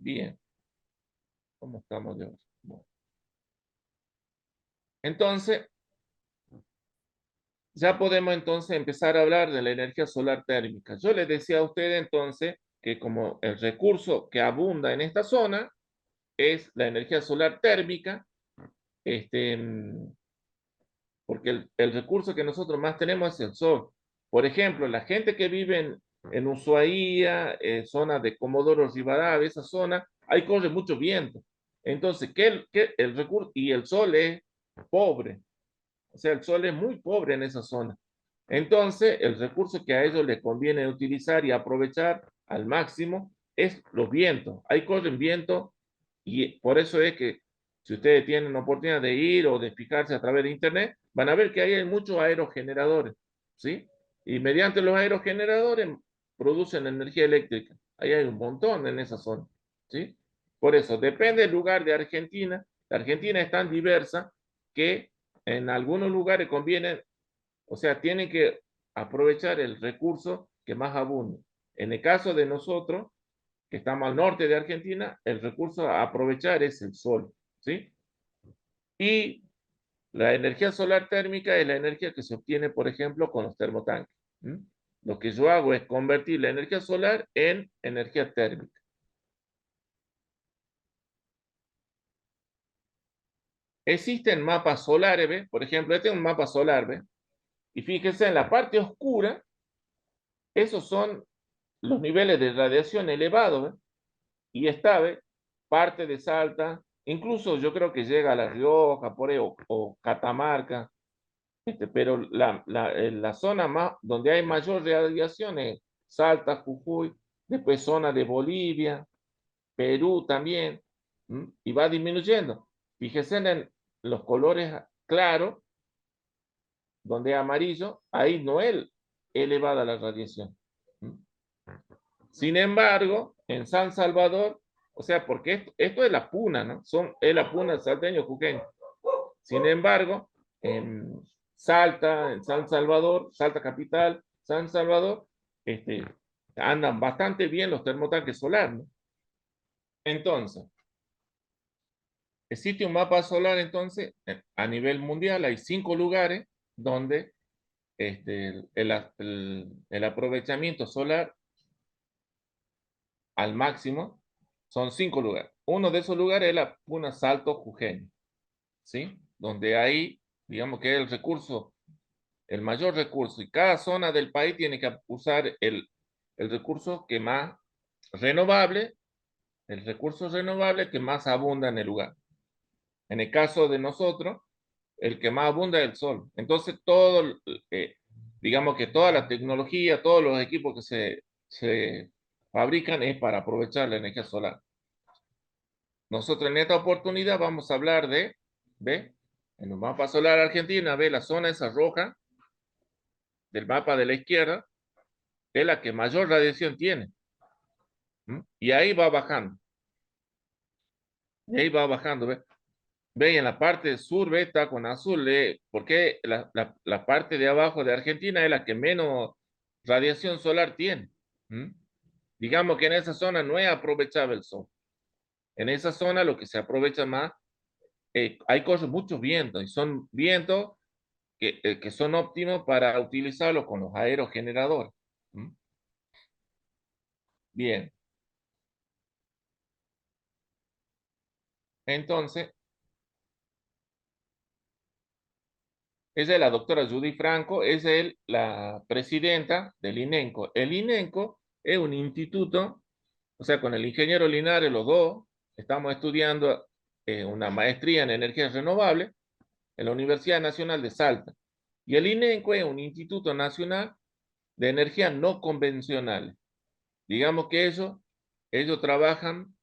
A: Bien, ¿cómo estamos de hoy? Bueno, entonces, ya podemos entonces empezar a hablar de la energía solar térmica. Yo les decía a ustedes entonces que como el recurso que abunda en esta zona es la energía solar térmica, este, porque el recurso que nosotros más tenemos es el sol. Por ejemplo, la gente que vive en Ushuaia, zona de Comodoro Rivadavia, esa zona, ahí corre mucho viento. Entonces, ¿qué el recurso? Y el sol es pobre, o sea, el sol es muy pobre en esa zona. Entonces, el recurso que a ellos les conviene utilizar y aprovechar al máximo es los vientos. Ahí corren vientos y por eso es que si ustedes tienen oportunidad de ir o de fijarse a través de internet, van a ver que ahí hay muchos aerogeneradores, ¿sí? Y mediante los aerogeneradores producen energía eléctrica. Ahí hay un montón en esa zona, ¿sí? Por eso, depende del lugar de Argentina. La Argentina es tan diversa que en algunos lugares conviene, o sea, tienen que aprovechar el recurso que más abunde. En el caso de nosotros, que estamos al norte de Argentina, el recurso a aprovechar es el sol, ¿sí? Y la energía solar térmica es la energía que se obtiene, por ejemplo, con los termotanques. ¿Mm? Lo que yo hago es convertir la energía solar en energía térmica. Existen mapas solares, ¿ve? Por ejemplo, este es un mapa solar, ¿ve? Y fíjense, en la parte oscura, esos son los niveles de radiación elevados, ¿ve? Y esta, ¿ve? Parte de Salta, incluso yo creo que llega a La Rioja, por ahí, o Catamarca, pero la zona más, donde hay mayor radiación es Salta, Jujuy, después zona de Bolivia, Perú también, ¿m? Y va disminuyendo. Fíjense en los colores claros, donde es amarillo, ahí no es elevada la radiación. ¿M? Sin embargo, en San Salvador, o sea, porque esto es la puna, ¿no? Es la puna salteño juqueño. Sin embargo, en Salta, en San Salvador, Salta capital, San Salvador, este, andan bastante bien los termotanques solares, ¿no? Entonces, existe un mapa solar, entonces, a nivel mundial hay 5 lugares donde el aprovechamiento solar al máximo son 5 lugares. Uno de esos lugares es la Puna Salto Jujeño, ¿sí? Donde hay, digamos que es el mayor recurso, y cada zona del país tiene que usar el recurso que más renovable, el recurso renovable que más abunda en el lugar. En el caso de nosotros, el que más abunda es el sol. Entonces, eh, digamos que toda la tecnología, todos los equipos que se fabrican es para aprovechar la energía solar. Nosotros en esta oportunidad vamos a hablar ¿ve? En el mapa solar argentina, ve la zona esa roja del mapa de la izquierda, es la que mayor radiación tiene. ¿Mm? Y ahí va bajando. Y ahí va bajando, ¿ve? Ve en la parte sur, ve, está con azul, porque la parte de abajo de Argentina es la que menos radiación solar tiene. ¿Mm? Digamos que en esa zona no es aprovechable el sol. En esa zona lo que se aprovecha más, hay cosas, muchos vientos, y son vientos que son óptimos para utilizarlos con los aerogeneradores. ¿Mm? Bien, entonces, esa es la doctora Judy Franco, la presidenta del INENCO. El INENCO es un instituto, o sea, con el ingeniero Linares, los dos, estamos estudiando una maestría en energías renovables en la Universidad Nacional de Salta. Y el INENCO es un instituto nacional de energías no convencionales. Digamos que ellos trabajan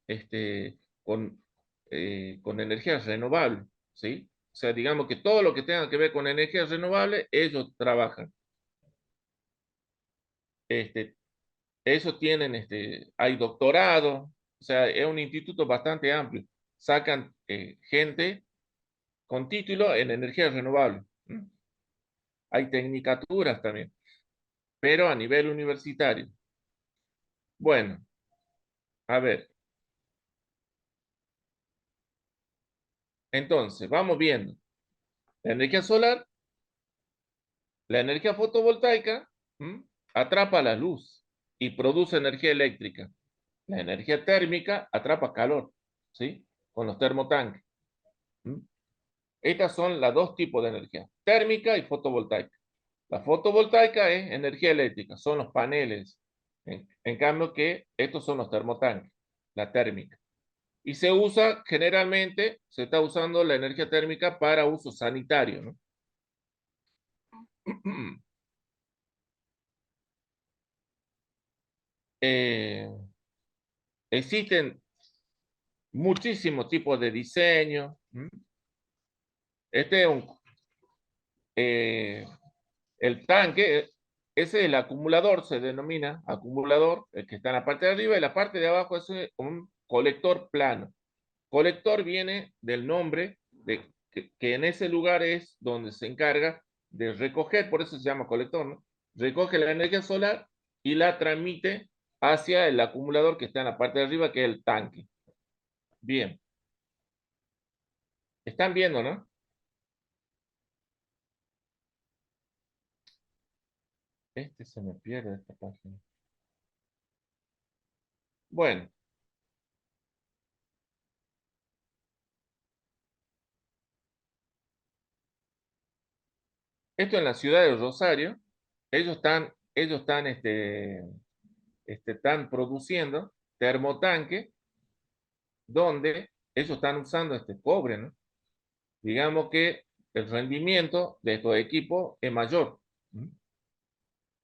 A: con energías renovables, ¿sí? O sea, digamos que todo lo que tenga que ver con energías renovables, ellos trabajan. Este, Ellos tienen, hay doctorado, o sea, es un instituto bastante amplio. Sacan gente con título en energías renovables. ¿Mm? Hay tecnicaturas también, pero a nivel universitario. Bueno, a ver, entonces, vamos viendo. La energía solar, la energía fotovoltaica, ¿m? Atrapa la luz y produce energía eléctrica. La energía térmica atrapa calor, ¿sí? Con los termotanques. ¿M? Estas son las dos tipos de energía, térmica y fotovoltaica. La fotovoltaica es energía eléctrica, son los paneles. En cambio que estos son los termotanques, la térmica. Y se usa, generalmente, se está usando la energía térmica para uso sanitario, ¿no? Eh, Existen muchísimos tipos de diseño. Este es eh, el tanque, ese es el acumulador, se denomina acumulador, el que está en la parte de arriba, y la parte de abajo es un colector plano. Colector viene del nombre que en ese lugar es donde se encarga de recoger, por eso se llama colector, ¿no? Recoge la energía solar y la transmite hacia el acumulador que está en la parte de arriba, que es el tanque. Bien. Están viendo, ¿no? Este se me pierde esta página. Bueno, esto en la ciudad de Rosario, están produciendo termotanque donde ellos están usando este cobre, ¿no? Digamos que el rendimiento de estos equipos es mayor.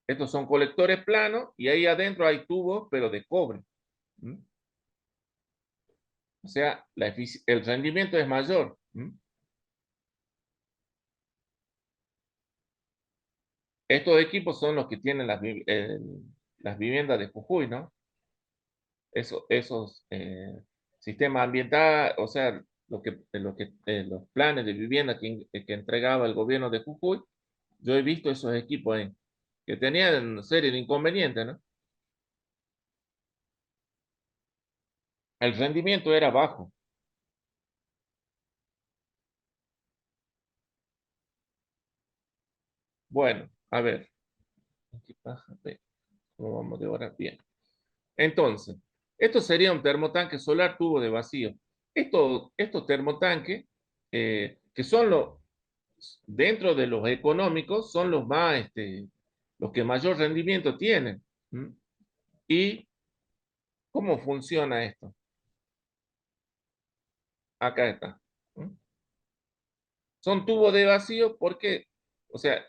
A: Estos son colectores planos y ahí adentro hay tubos, pero de cobre. O sea, el rendimiento es mayor. Estos equipos son los que tienen las viviendas de Jujuy, ¿no? Esos sistemas ambientales, o sea, los planes de vivienda que entregaba el gobierno de Jujuy, yo he visto esos equipos ahí, que tenían serie de inconvenientes, ¿no? El rendimiento era bajo. Bueno, a ver, ¿qué pasa? ¿Cómo vamos de hora? Bien. Entonces, esto sería un termotanque solar tubo de vacío. Estos termotanques, que son dentro de los económicos, son los que mayor rendimiento tienen. ¿Mm? ¿Y cómo funciona esto? Acá está. ¿Mm? Son tubos de vacío porque, o sea,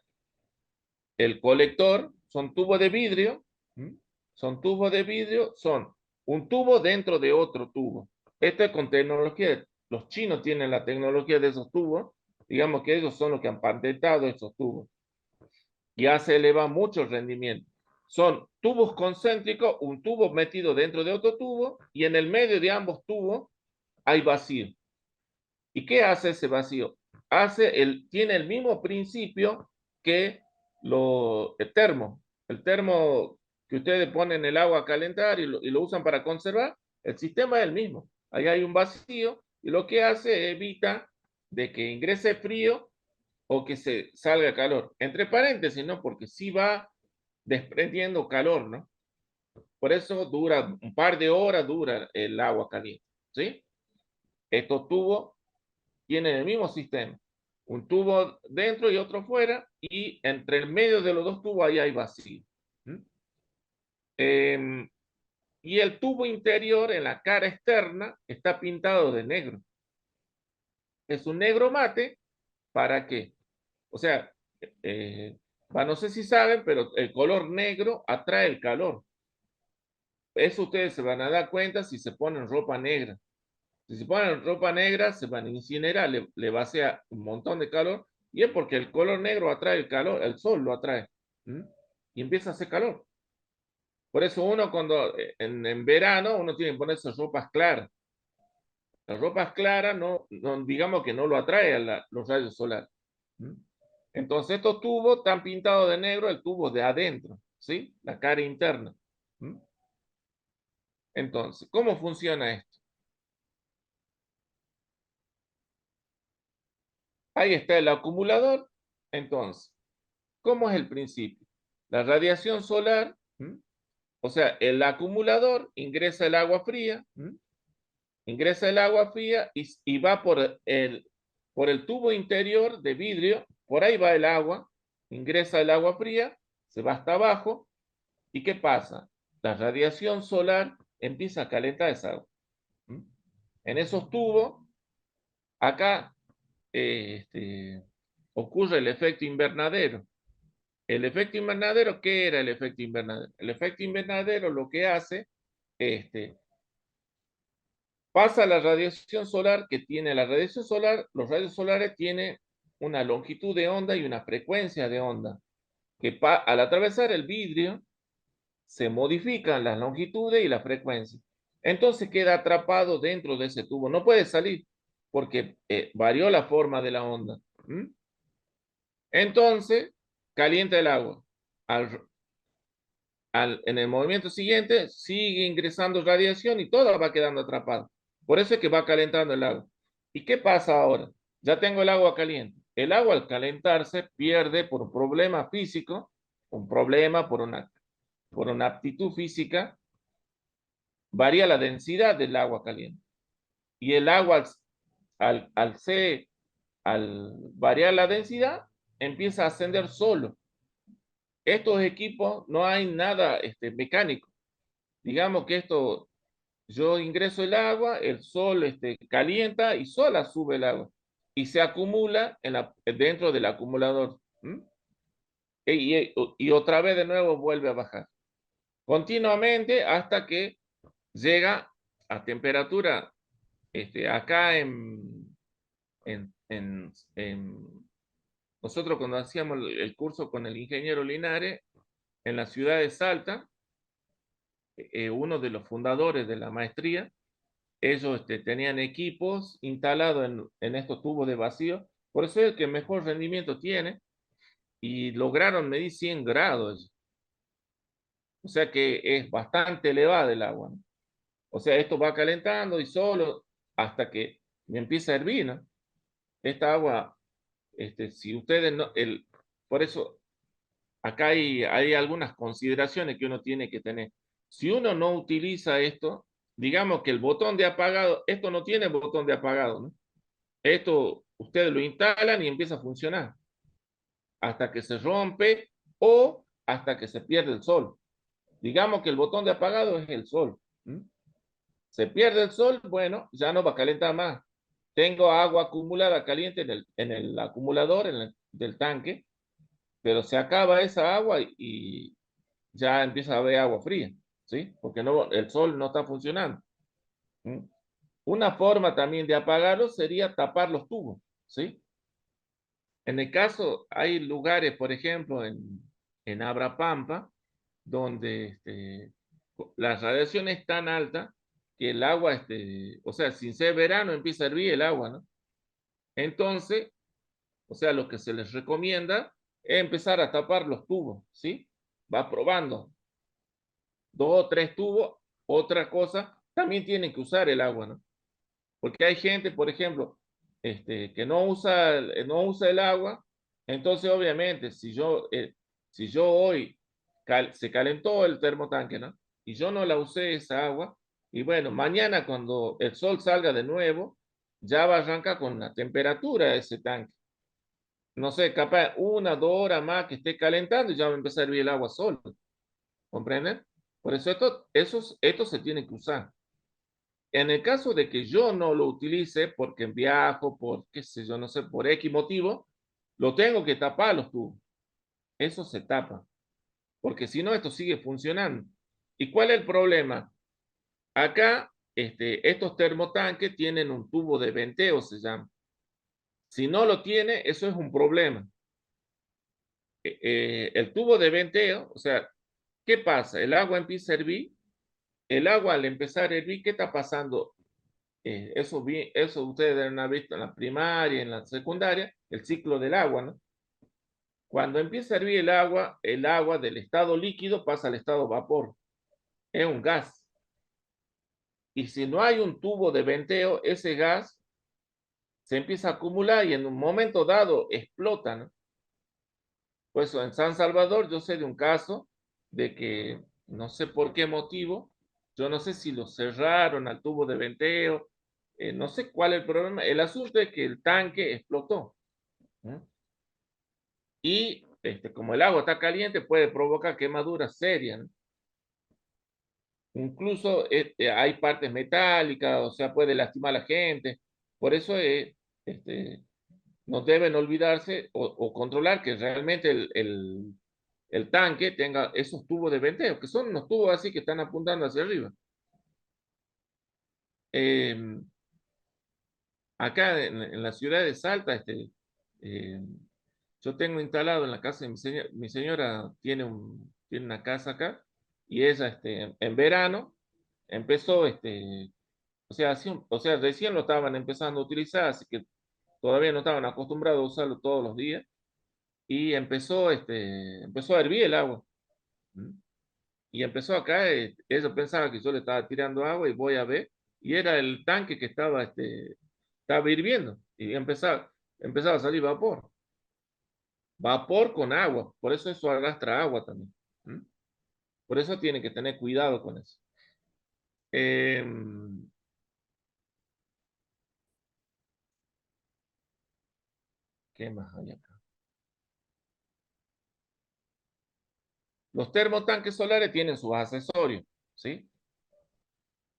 A: el colector son tubos de vidrio. ¿Mm? Son tubos de vidrio, son un tubo dentro de otro tubo. Esto es con tecnología. Los chinos tienen la tecnología de esos tubos. Digamos que ellos son los que han patentado esos tubos. Ya se eleva mucho el rendimiento. Son tubos concéntricos, un tubo metido dentro de otro tubo y en el medio de ambos tubos hay vacío. ¿Y qué hace ese vacío? Tiene el mismo principio que el termo. El termo que ustedes ponen el agua a calentar y lo usan para conservar, el sistema es el mismo. Ahí hay un vacío y lo que hace evita de que ingrese frío o que se salga calor. Entre paréntesis, ¿no? Porque sí va desprendiendo calor, ¿no? Por eso dura un par de horas, dura el agua caliente, ¿sí? Estos tubos tienen el mismo sistema. Un tubo dentro y otro fuera, y entre el medio de los dos tubos ahí hay vacío. Eh, y el tubo interior en la cara externa está pintado de negro. Es un negro mate, ¿para qué? O sea, eh, no sé si saben, pero el color negro atrae el calor. Eso ustedes se van a dar cuenta si se ponen ropa negra. Si se ponen ropa negra, se van a incinerar, le va a hacer un montón de calor, y es porque el color negro atrae el calor, el sol lo atrae, ¿m? Y empieza a hacer calor. Por eso uno cuando en verano uno tiene que ponerse ropas claras. Las ropas claras digamos que no lo atrae los rayos solares. ¿M? Entonces estos tubos están pintados de negro, el tubo de adentro, ¿sí? La cara interna. ¿M? Entonces, ¿cómo funciona esto? Ahí está el acumulador. Entonces, ¿cómo es el principio? La radiación solar, o sea, el acumulador ingresa el agua fría, ingresa el agua fría y va por el tubo interior de vidrio, por ahí va el agua, ingresa el agua fría, se va hasta abajo, ¿y qué pasa? La radiación solar empieza a calentar esa agua. En esos tubos, acá ocurre el efecto invernadero. El efecto invernadero, ¿qué era el efecto invernadero? El efecto invernadero lo que hace, este, pasa la radiación solar que tiene la radiación solar, los rayos solares tienen una longitud de onda y una frecuencia de onda, que al atravesar el vidrio se modifican las longitudes y la frecuencia. Entonces queda atrapado dentro de ese tubo, no puede salir. porque varió la forma de la onda. ¿Mm? Entonces, calienta el agua. Al, en el movimiento siguiente, sigue ingresando radiación y toda va quedando atrapada. Por eso es que va calentando el agua. ¿Y qué pasa ahora? Ya tengo el agua caliente. El agua al calentarse pierde por un problema físico, un problema por una aptitud física, varía la densidad del agua caliente. Y el agua al variar la densidad, empieza a ascender solo. Estos equipos no hay nada mecánico. Digamos que esto, yo ingreso el agua, el sol calienta y sola sube el agua y se acumula dentro del acumulador. ¿Mm? Y otra vez de nuevo vuelve a bajar continuamente hasta que llega a temperatura acá en nosotros cuando hacíamos el curso con el ingeniero Linares en la ciudad de Salta, uno de los fundadores de la maestría, ellos tenían equipos instalados en estos tubos de vacío, por eso es el que mejor rendimiento tiene, y lograron medir 100 grados, o sea que es bastante elevada el agua, ¿no? O sea, esto va calentando y solo hasta que me empieza a hervir, ¿no? Esta agua, si ustedes no, por eso acá hay algunas consideraciones que uno tiene que tener. Si uno no utiliza esto, digamos que el botón de apagado, esto no tiene botón de apagado, ¿no? Esto ustedes lo instalan y empieza a funcionar hasta que se rompe o hasta que se pierde el sol. Digamos que el botón de apagado es el sol. ¿Mm? Se pierde el sol, bueno, ya no va a calentar más. Tengo agua acumulada caliente en el acumulador del tanque, pero se acaba esa agua y ya empieza a haber agua fría, ¿sí? Porque no, el sol no está funcionando. ¿Mm? Una forma también de apagarlo sería tapar los tubos, ¿sí? En el caso, hay lugares, por ejemplo, en Abrapampa, donde la radiación es tan alta que el agua, o sea, sin ser verano empieza a hervir el agua, ¿no? Entonces, o sea, lo que se les recomienda es empezar a tapar los tubos, ¿sí? Va probando 2 o 3 tubos. Otra cosa, también tienen que usar el agua, ¿no? Porque hay gente, por ejemplo, que no usa el agua, entonces obviamente si yo hoy se calentó el termotanque, ¿no? Y yo no la usé esa agua, y bueno, mañana cuando el sol salga de nuevo, ya va a arrancar con la temperatura de ese tanque. No sé, capaz 1 o 2 horas más que esté calentando y ya va a empezar a hervir el agua solo. ¿Comprenden? Por eso esto se tiene que usar. En el caso de que yo no lo utilice porque viajo, por qué sé yo, no sé, por X motivo, lo tengo que tapar los tubos. Eso se tapa, porque si no, esto sigue funcionando. ¿Y cuál es el problema? Acá, estos termotanques tienen un tubo de venteo, se llama. Si no lo tiene, eso es un problema. El tubo de venteo, o sea, ¿qué pasa? El agua empieza a hervir. El agua al empezar a hervir, ¿qué está pasando? Eso ustedes deben haber visto en la primaria, en la secundaria, el ciclo del agua, ¿no? Cuando empieza a hervir el agua del estado líquido pasa al estado vapor. Es un gas. Y si no hay un tubo de venteo, ese gas se empieza a acumular y en un momento dado explota, ¿no? Pues en San Salvador yo sé de un caso de que no sé por qué motivo, yo no sé si lo cerraron al tubo de venteo, no sé cuál es el problema. El asunto es que el tanque explotó, ¿no? Y como el agua está caliente puede provocar quemaduras serias, ¿no? Incluso hay partes metálicas, o sea, puede lastimar a la gente. Por eso este, no deben olvidarse o controlar que realmente el tanque tenga esos tubos de venteo, que son unos tubos así que están apuntando hacia arriba. Eh, Acá en la ciudad de Salta, eh, yo tengo instalado en la casa de mi señora tiene una casa acá, y ella en verano empezó O sea, o sea, recién lo estaban empezando a utilizar, así que todavía no estaban acostumbrados a usarlo todos los días. Y empezó a hervir el agua. ¿Mm? Y empezó a caer. Ellos pensaban que yo le estaba tirando agua y voy a ver. Y era el tanque que estaba hirviendo. Y empezaba a salir vapor. Vapor con agua. Por eso arrastra agua también. ¿Mm? Por eso tiene que tener cuidado con eso. Em, ¿Qué más hay acá? Los termotanques solares tienen sus accesorios, ¿sí?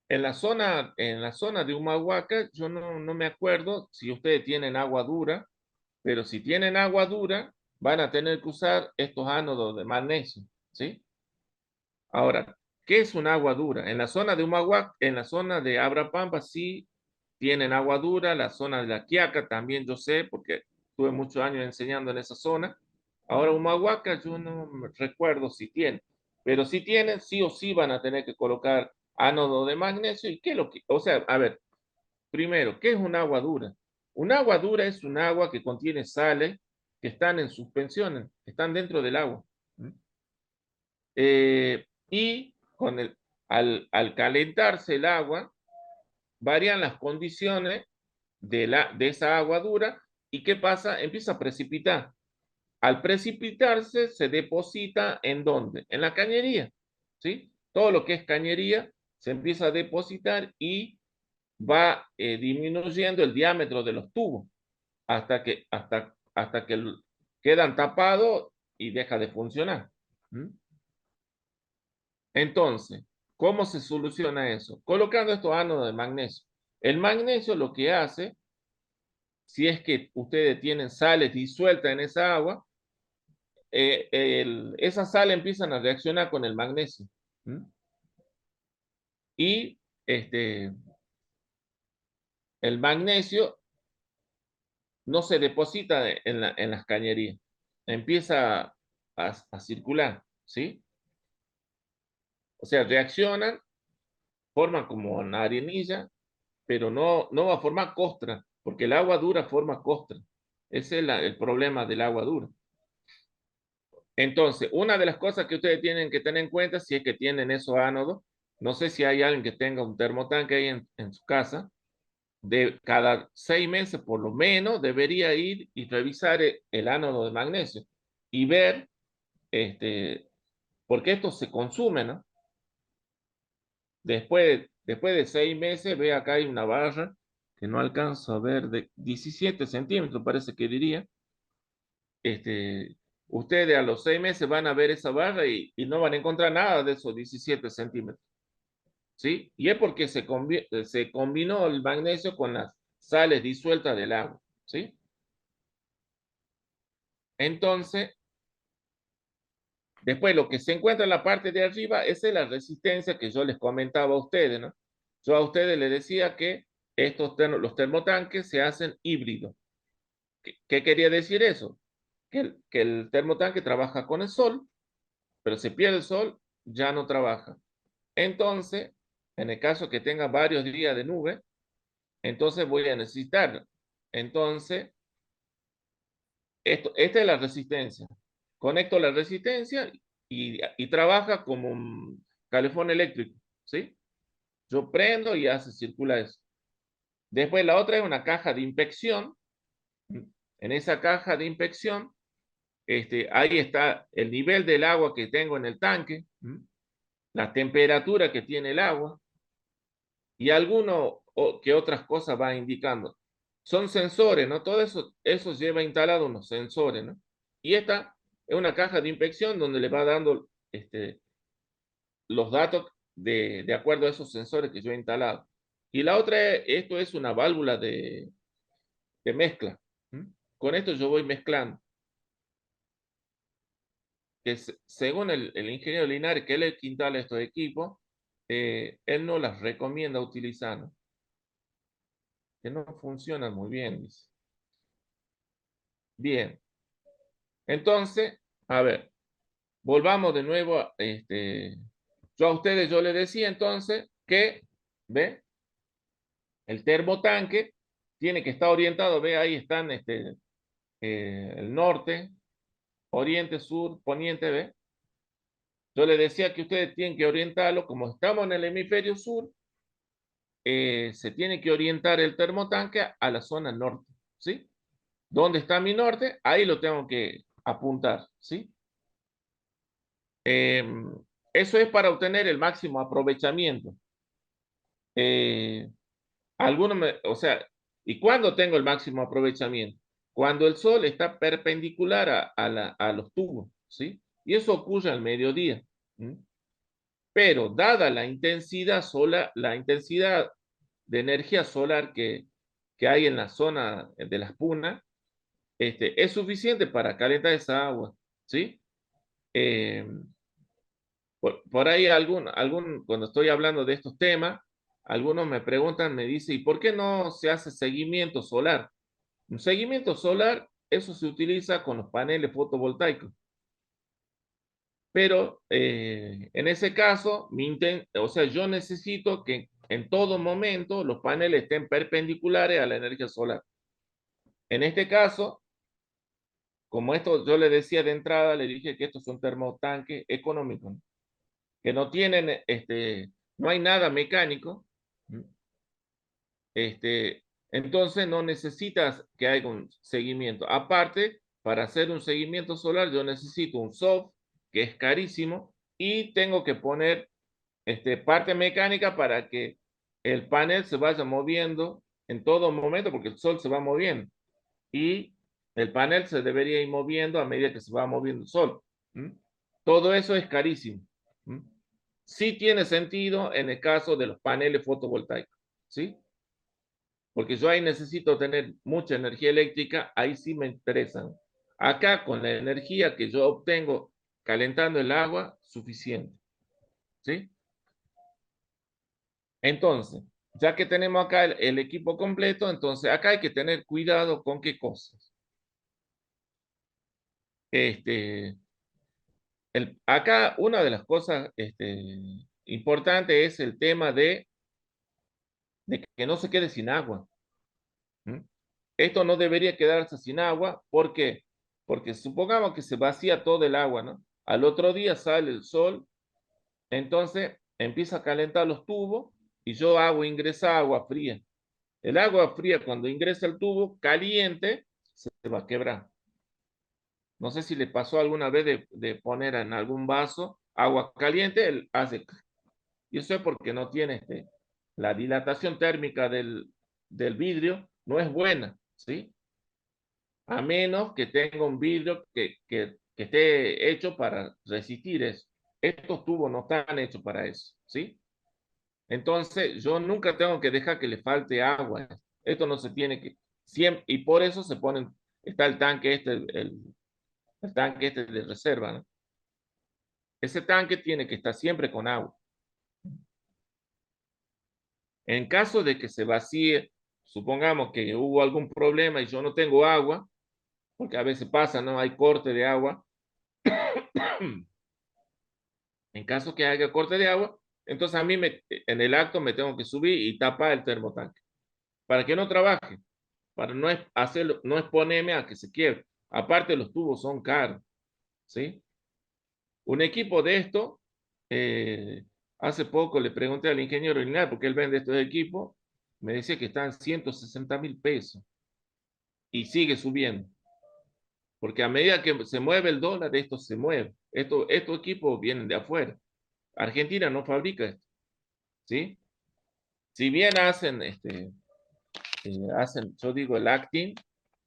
A: En la zona de Humahuaca, yo no me acuerdo si ustedes tienen agua dura, pero si tienen agua dura, van a tener que usar estos ánodos de magnesio, ¿sí? Ahora, ¿qué es un agua dura? En la zona de Humahuaca, en la zona de Abrapampa, sí tienen agua dura, la zona de la Quiaca también yo sé, porque tuve muchos años enseñando en esa zona. Ahora, Humahuaca, yo no me recuerdo si tiene, pero si tienen, sí o sí van a tener que colocar ánodo de magnesio. ¿Y qué es lo que? O sea, a ver, primero, ¿qué es un agua dura? Un agua dura es un agua que contiene sales que están en suspensiones, que están dentro del agua. ¿Mm? Y al calentarse el agua, varían las condiciones de esa agua dura. ¿Y qué pasa? Empieza a precipitar. Al precipitarse, se deposita ¿en dónde? En la cañería, ¿sí? Todo lo que es cañería se empieza a depositar y va disminuyendo el diámetro de los tubos hasta que quedan tapados y deja de funcionar. ¿Mm? Entonces, ¿cómo se soluciona eso? Colocando estos ánodos de magnesio. El magnesio lo que hace, si es que ustedes tienen sales disueltas en esa agua, esas sales empiezan a reaccionar con el magnesio. ¿Mm? Y este, el magnesio no se deposita en las cañerías, empieza a circular, ¿sí? O sea, reaccionan, forman como una arenilla, pero no va a formar costra, porque el agua dura forma costra. Ese es el problema del agua dura. Entonces, una de las cosas que ustedes tienen que tener en cuenta, si es que tienen esos ánodos, no sé si hay alguien que tenga un termotanque ahí en su casa, de cada 6 meses por lo menos debería ir y revisar el ánodo de magnesio y ver, porque esto se consume, ¿no? Después de 6 meses, ve acá hay una barra que no alcanzo a ver, de 17 centímetros, parece que diría. Ustedes a los 6 meses van a ver esa barra y no van a encontrar nada de esos 17 centímetros, ¿sí? Y es porque se combinó el magnesio con las sales disueltas del agua, ¿sí? Entonces, después lo que se encuentra en la parte de arriba, esa es la resistencia que yo les comentaba a ustedes, ¿no? Yo a ustedes les decía que los termotanques se hacen híbridos. ¿Qué quería decir eso? Que el termotanque trabaja con el sol, pero si pierde el sol, ya no trabaja. Entonces, en el caso que tenga varios días de nube, entonces voy a necesitar. Entonces, esta es la resistencia. Conecto la resistencia y trabaja como un calefón eléctrico, ¿sí? Yo prendo y ya se circula eso. Después la otra es una caja de inspección. En esa caja de inspección, ahí está el nivel del agua que tengo en el tanque, la temperatura que tiene el agua y alguno que otras cosas va indicando. Son sensores, ¿no? Todo eso lleva instalado unos sensores, ¿no? Y esta es una caja de inspección donde le va dando los datos de acuerdo a esos sensores que yo he instalado. Y la otra, esto es una válvula de mezcla. ¿Mm? Con esto yo voy mezclando. Que según el ingeniero Linares, que él es el que instala estos equipos, él no las recomienda utilizar, ¿no? Que no funcionan muy bien, dice. Bien, entonces, a ver, volvamos de nuevo yo a ustedes, yo les decía entonces que, ¿ve? El termotanque tiene que estar orientado, ve ahí están el norte, oriente, sur, poniente, ve. Yo le decía que ustedes tienen que orientarlo, como estamos en el hemisferio sur, se tiene que orientar el termotanque a la zona norte, ¿sí? ¿Dónde está mi norte? Ahí lo tengo que apuntar, ¿sí? Eh, Eso es para obtener el máximo aprovechamiento. Eh, o sea, ¿y cuándo tengo el máximo aprovechamiento? Cuando el sol está perpendicular a los tubos, ¿sí? Y eso ocurre al mediodía. ¿Sí? Pero dada la intensidad solar, la intensidad de energía solar que hay en la zona de las punas, es suficiente para calentar esa agua, ¿sí? Eh, por ahí cuando estoy hablando de estos temas, algunos me preguntan, me dicen, ¿y por qué no se hace seguimiento solar? Un seguimiento solar, eso se utiliza con los paneles fotovoltaicos. Pero en ese caso, o sea, yo necesito que en todo momento los paneles estén perpendiculares a la energía solar. En este caso, como esto yo le decía de entrada, le dije que estos son termotanques económicos, ¿no? Que no tienen, no hay nada mecánico, ¿no? Entonces no necesitas que haya un seguimiento. Aparte, para hacer un seguimiento solar, yo necesito un soft que es carísimo y tengo que poner parte mecánica para que el panel se vaya moviendo en todo momento, porque el sol se va moviendo y el panel se debería ir moviendo a medida que se va moviendo el sol. ¿Mm? Todo eso es carísimo. ¿Mm? Sí tiene sentido en el caso de los paneles fotovoltaicos, ¿sí? Porque yo ahí necesito tener mucha energía eléctrica, ahí sí me interesan. Acá con la energía que yo obtengo calentando el agua, suficiente, ¿sí? Entonces, ya que tenemos acá el equipo completo, entonces acá hay que tener cuidado con qué cosas. Este, acá una de las cosas importantes es el tema de que no se quede sin agua. ¿Mm? Esto no debería quedarse sin agua. ¿Por qué? Porque supongamos que se vacía todo el agua, ¿no? Al otro día sale el sol, entonces empieza a calentar los tubos y yo hago ingresar agua fría. El agua fría cuando ingresa al tubo caliente se va a quebrar. No sé si le pasó alguna vez de poner en algún vaso agua caliente, él hace. Y eso es porque no tiene la dilatación térmica del vidrio, no es buena, ¿sí? A menos que tenga un vidrio que esté hecho para resistir eso. Estos tubos no están hechos para eso, ¿sí? Entonces, yo nunca tengo que dejar que le falte agua. Esto no se tiene que, siempre, y por eso se ponen, está el tanque el tanque de reserva, ¿no? Ese tanque tiene que estar siempre con agua. En caso de que se vacíe, supongamos que hubo algún problema y yo no tengo agua, porque a veces pasa, ¿no? Hay corte de agua. En caso que haya corte de agua, entonces a mí en el acto me tengo que subir y tapar el termotanque para que no trabaje, para no hacerlo, no exponerme a que se quiebre. Aparte, los tubos son caros, ¿sí? Un equipo de esto, eh, hace poco le pregunté al ingeniero Linares, porque él vende estos equipos, me decía que están 160.000 pesos y sigue subiendo, porque a medida que se mueve el dólar, esto se mueve. Estos equipos vienen de afuera. Argentina no fabrica esto, ¿sí? Si bien yo digo el acting,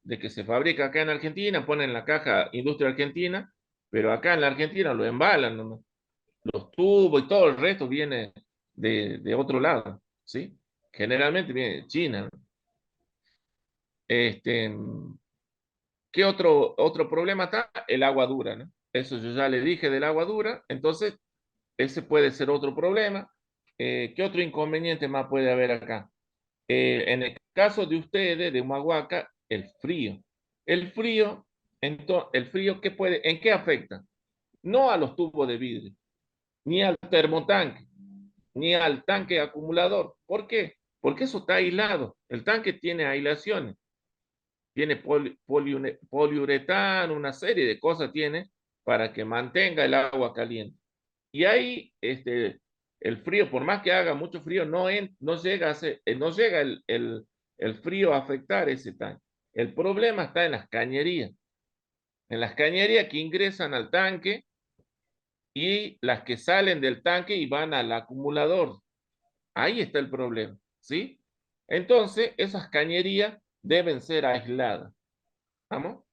A: de que se fabrica acá en Argentina, ponen la caja Industria Argentina, pero acá en la Argentina lo embalan, ¿no? Los tubos y todo el resto viene de otro lado, ¿sí? Generalmente viene de China, ¿no? Este, ¿Qué otro problema está? El agua dura, ¿no? Eso yo ya le dije del agua dura, entonces ese puede ser otro problema. ¿Qué otro inconveniente más puede haber acá? En el caso de ustedes, de Humahuaca, el frío. El frío, el frío, ¿en qué afecta? No a los tubos de vidrio, ni al termotanque, ni al tanque acumulador. ¿Por qué? porque eso está aislado. El tanque tiene aislaciones, tiene poliuretano, una serie de cosas tiene para que mantenga el agua caliente. Y ahí el frío, por más que haga mucho frío, no llega, no llega el frío a afectar ese tanque. El problema está en las cañerías que ingresan al tanque y las que salen del tanque y van al acumulador. Ahí está el problema, ¿sí? Entonces, esas cañerías deben ser aisladas. ¿Vamos?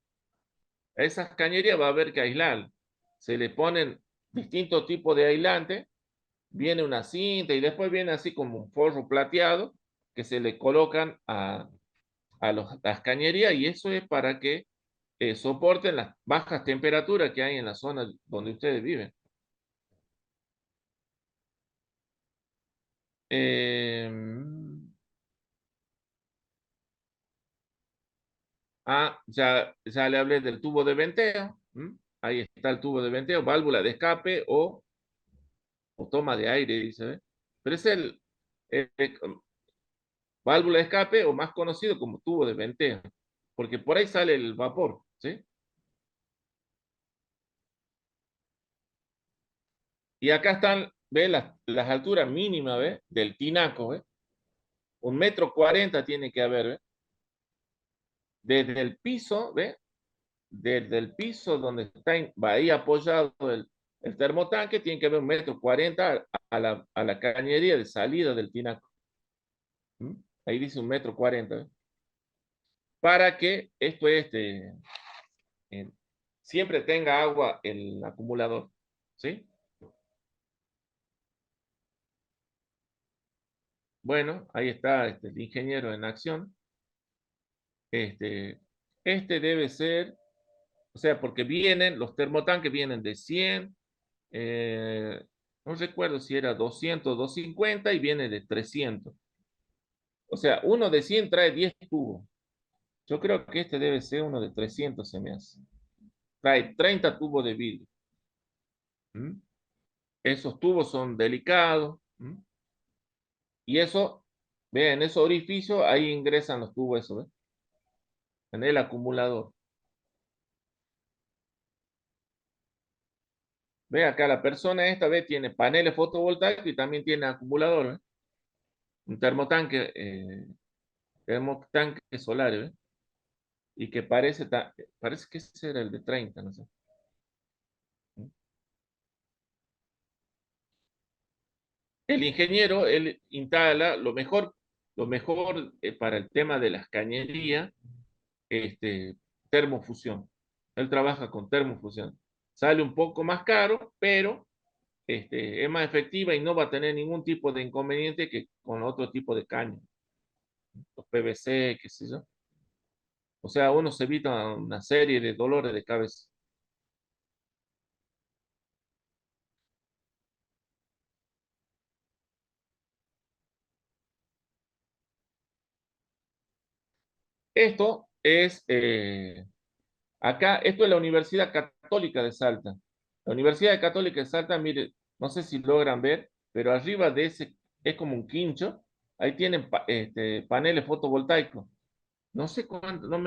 A: A esas cañerías va a haber que aislar. Se le ponen distintos tipos de aislantes, viene una cinta y después viene así como un forro plateado que se le colocan las cañerías y eso es para que soporten las bajas temperaturas que hay en la zona donde ustedes viven. Eh, ya le hablé del tubo de venteo. ¿M? Ahí está el tubo de venteo, válvula de escape o toma de aire, dice. ¿Ve? Pero es el válvula de escape o más conocido como tubo de venteo, porque por ahí sale el vapor, ¿sí? Y acá están, ¿ve? Las alturas mínimas, ¿ve? Del tinaco, ¿ve? 1,40 m tiene que haber, ¿ve? Desde el piso, ¿ve? Desde el piso donde está ahí apoyado el termotanque, tiene que haber 1,40 m a la cañería de salida del tinaco. ¿Mm? Ahí dice 1,40 m, ¿ve? Para que esto eh, siempre tenga agua el acumulador, ¿sí? Bueno, ahí está el ingeniero en acción. Este, debe ser, o sea, porque los termotanques vienen de 100, no recuerdo si era 200, 250 y viene de 300. O sea, uno de 100 trae 10 tubos. Yo creo que este debe ser uno de 300, se me hace. Trae 30 tubos de vidrio. ¿Mm? Esos tubos son delicados. ¿Mm? Y eso, vean, en esos orificios, ahí ingresan los tubos, eso, ¿ve? En el acumulador. Ve acá, la persona esta vez tiene paneles fotovoltaicos y también tiene acumulador, ¿eh? Un termotanque solar, ¿eh? Y que parece que ese era el de 30, no sé. El ingeniero, él instala lo mejor para el tema de las cañerías, termofusión. Él trabaja con termofusión. Sale un poco más caro, pero es más efectiva y no va a tener ningún tipo de inconveniente que con otro tipo de caño, los PVC, qué sé yo. O sea, uno se evita una serie de dolores de cabeza. Esto es la Universidad Católica de Salta. La Universidad Católica de Salta, mire, no sé si logran ver, pero arriba de ese es como un quincho, ahí tienen paneles fotovoltaicos. No sé cuánto, no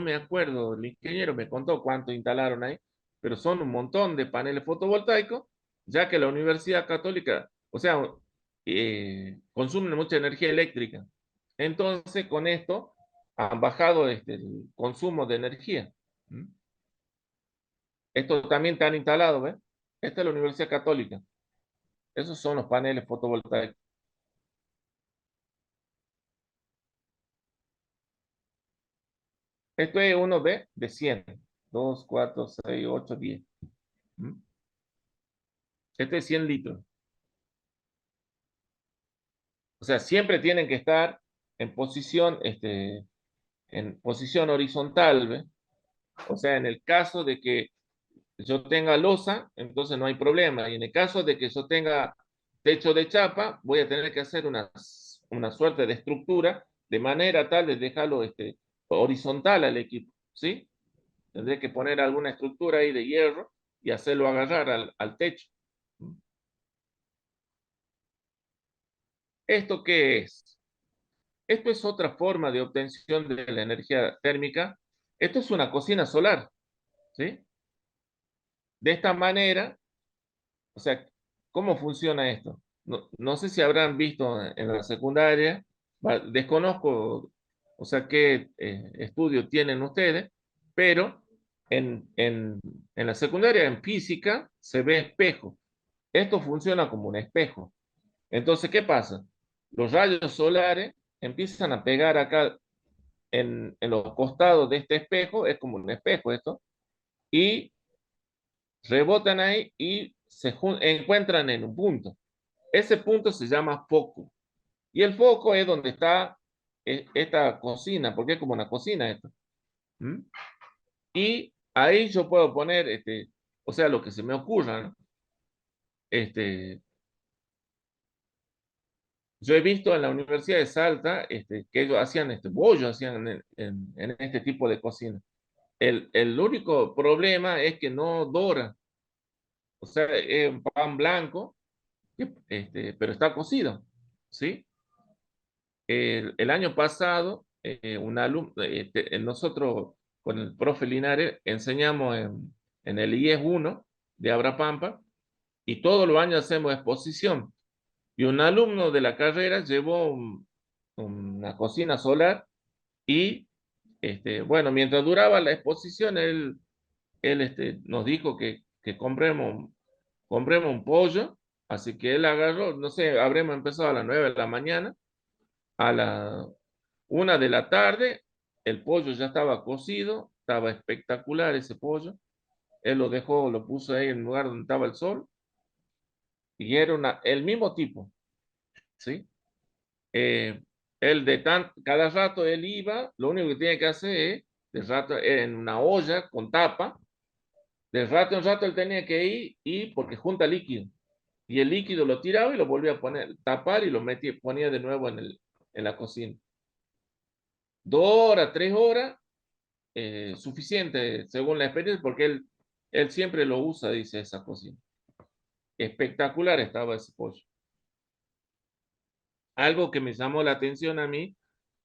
A: me acuerdo, el ingeniero me contó cuánto instalaron ahí, pero son un montón de paneles fotovoltaicos, ya que la Universidad Católica, o sea, consumen mucha energía eléctrica. Entonces, con esto han bajado el consumo de energía. ¿Mm? Esto también están instalados, ¿ves? Esta es la Universidad Católica. Esos son los paneles fotovoltaicos. Esto es uno de 100. 2, 4, 6, 8, 10. ¿Mm? Este es 100 litros. O sea, siempre tienen que estar en en posición horizontal, ¿ves? O sea, en el caso de que yo tenga losa, entonces no hay problema. Y en el caso de que yo tenga techo de chapa, voy a tener que hacer una suerte de estructura de manera tal de dejarlo horizontal al equipo, ¿sí? Tendré que poner alguna estructura ahí de hierro y hacerlo agarrar al techo. ¿Esto qué es? esto es otra forma de obtención de la energía térmica. Esto es una cocina solar, ¿sí? De esta manera, o sea, ¿cómo funciona esto? No sé si habrán visto en la secundaria, desconozco, o sea, qué estudio tienen ustedes, pero en la secundaria, en física, se ve espejo. Esto funciona como un espejo. Entonces, ¿qué pasa? Los rayos solares empiezan a pegar acá en los costados de este espejo, es como un espejo esto, y rebotan ahí y se encuentran en un punto. Ese punto se llama foco. Y el foco es donde está esta cocina, porque es como una cocina esto. ¿Mm? Y ahí yo puedo poner, o sea, lo que se me ocurra, ¿no? Yo he visto en la Universidad de Salta que ellos hacían bollos hacían en este tipo de cocina. El único problema es que no dora, o sea, es un pan blanco, pero está cocido, ¿sí? El año pasado, un alumno, nosotros con el profe Linares enseñamos en el IES 1 de Abrapampa y todos los años hacemos exposición. Y un alumno de la carrera llevó una cocina solar y, bueno, mientras duraba la exposición, él nos dijo que compremos un pollo, así que él agarró, no sé, habremos empezado a las 9 de la mañana, a la 1 de la tarde, el pollo ya estaba cocido, estaba espectacular ese pollo, él lo dejó, lo puso ahí en el lugar donde estaba el sol, y era el mismo tipo, ¿sí? Eh, él cada rato él iba, lo único que tenía que hacer es, de rato, en una olla con tapa, de rato en rato él tenía que ir y porque junta líquido. Y el líquido lo tiraba y lo volvía a poner, tapar y lo metía, ponía de nuevo en la cocina. 2 horas, 3 horas, suficiente según la experiencia, porque él siempre lo usa, dice esa cocina. Espectacular estaba ese pollo. Algo que me llamó la atención a mí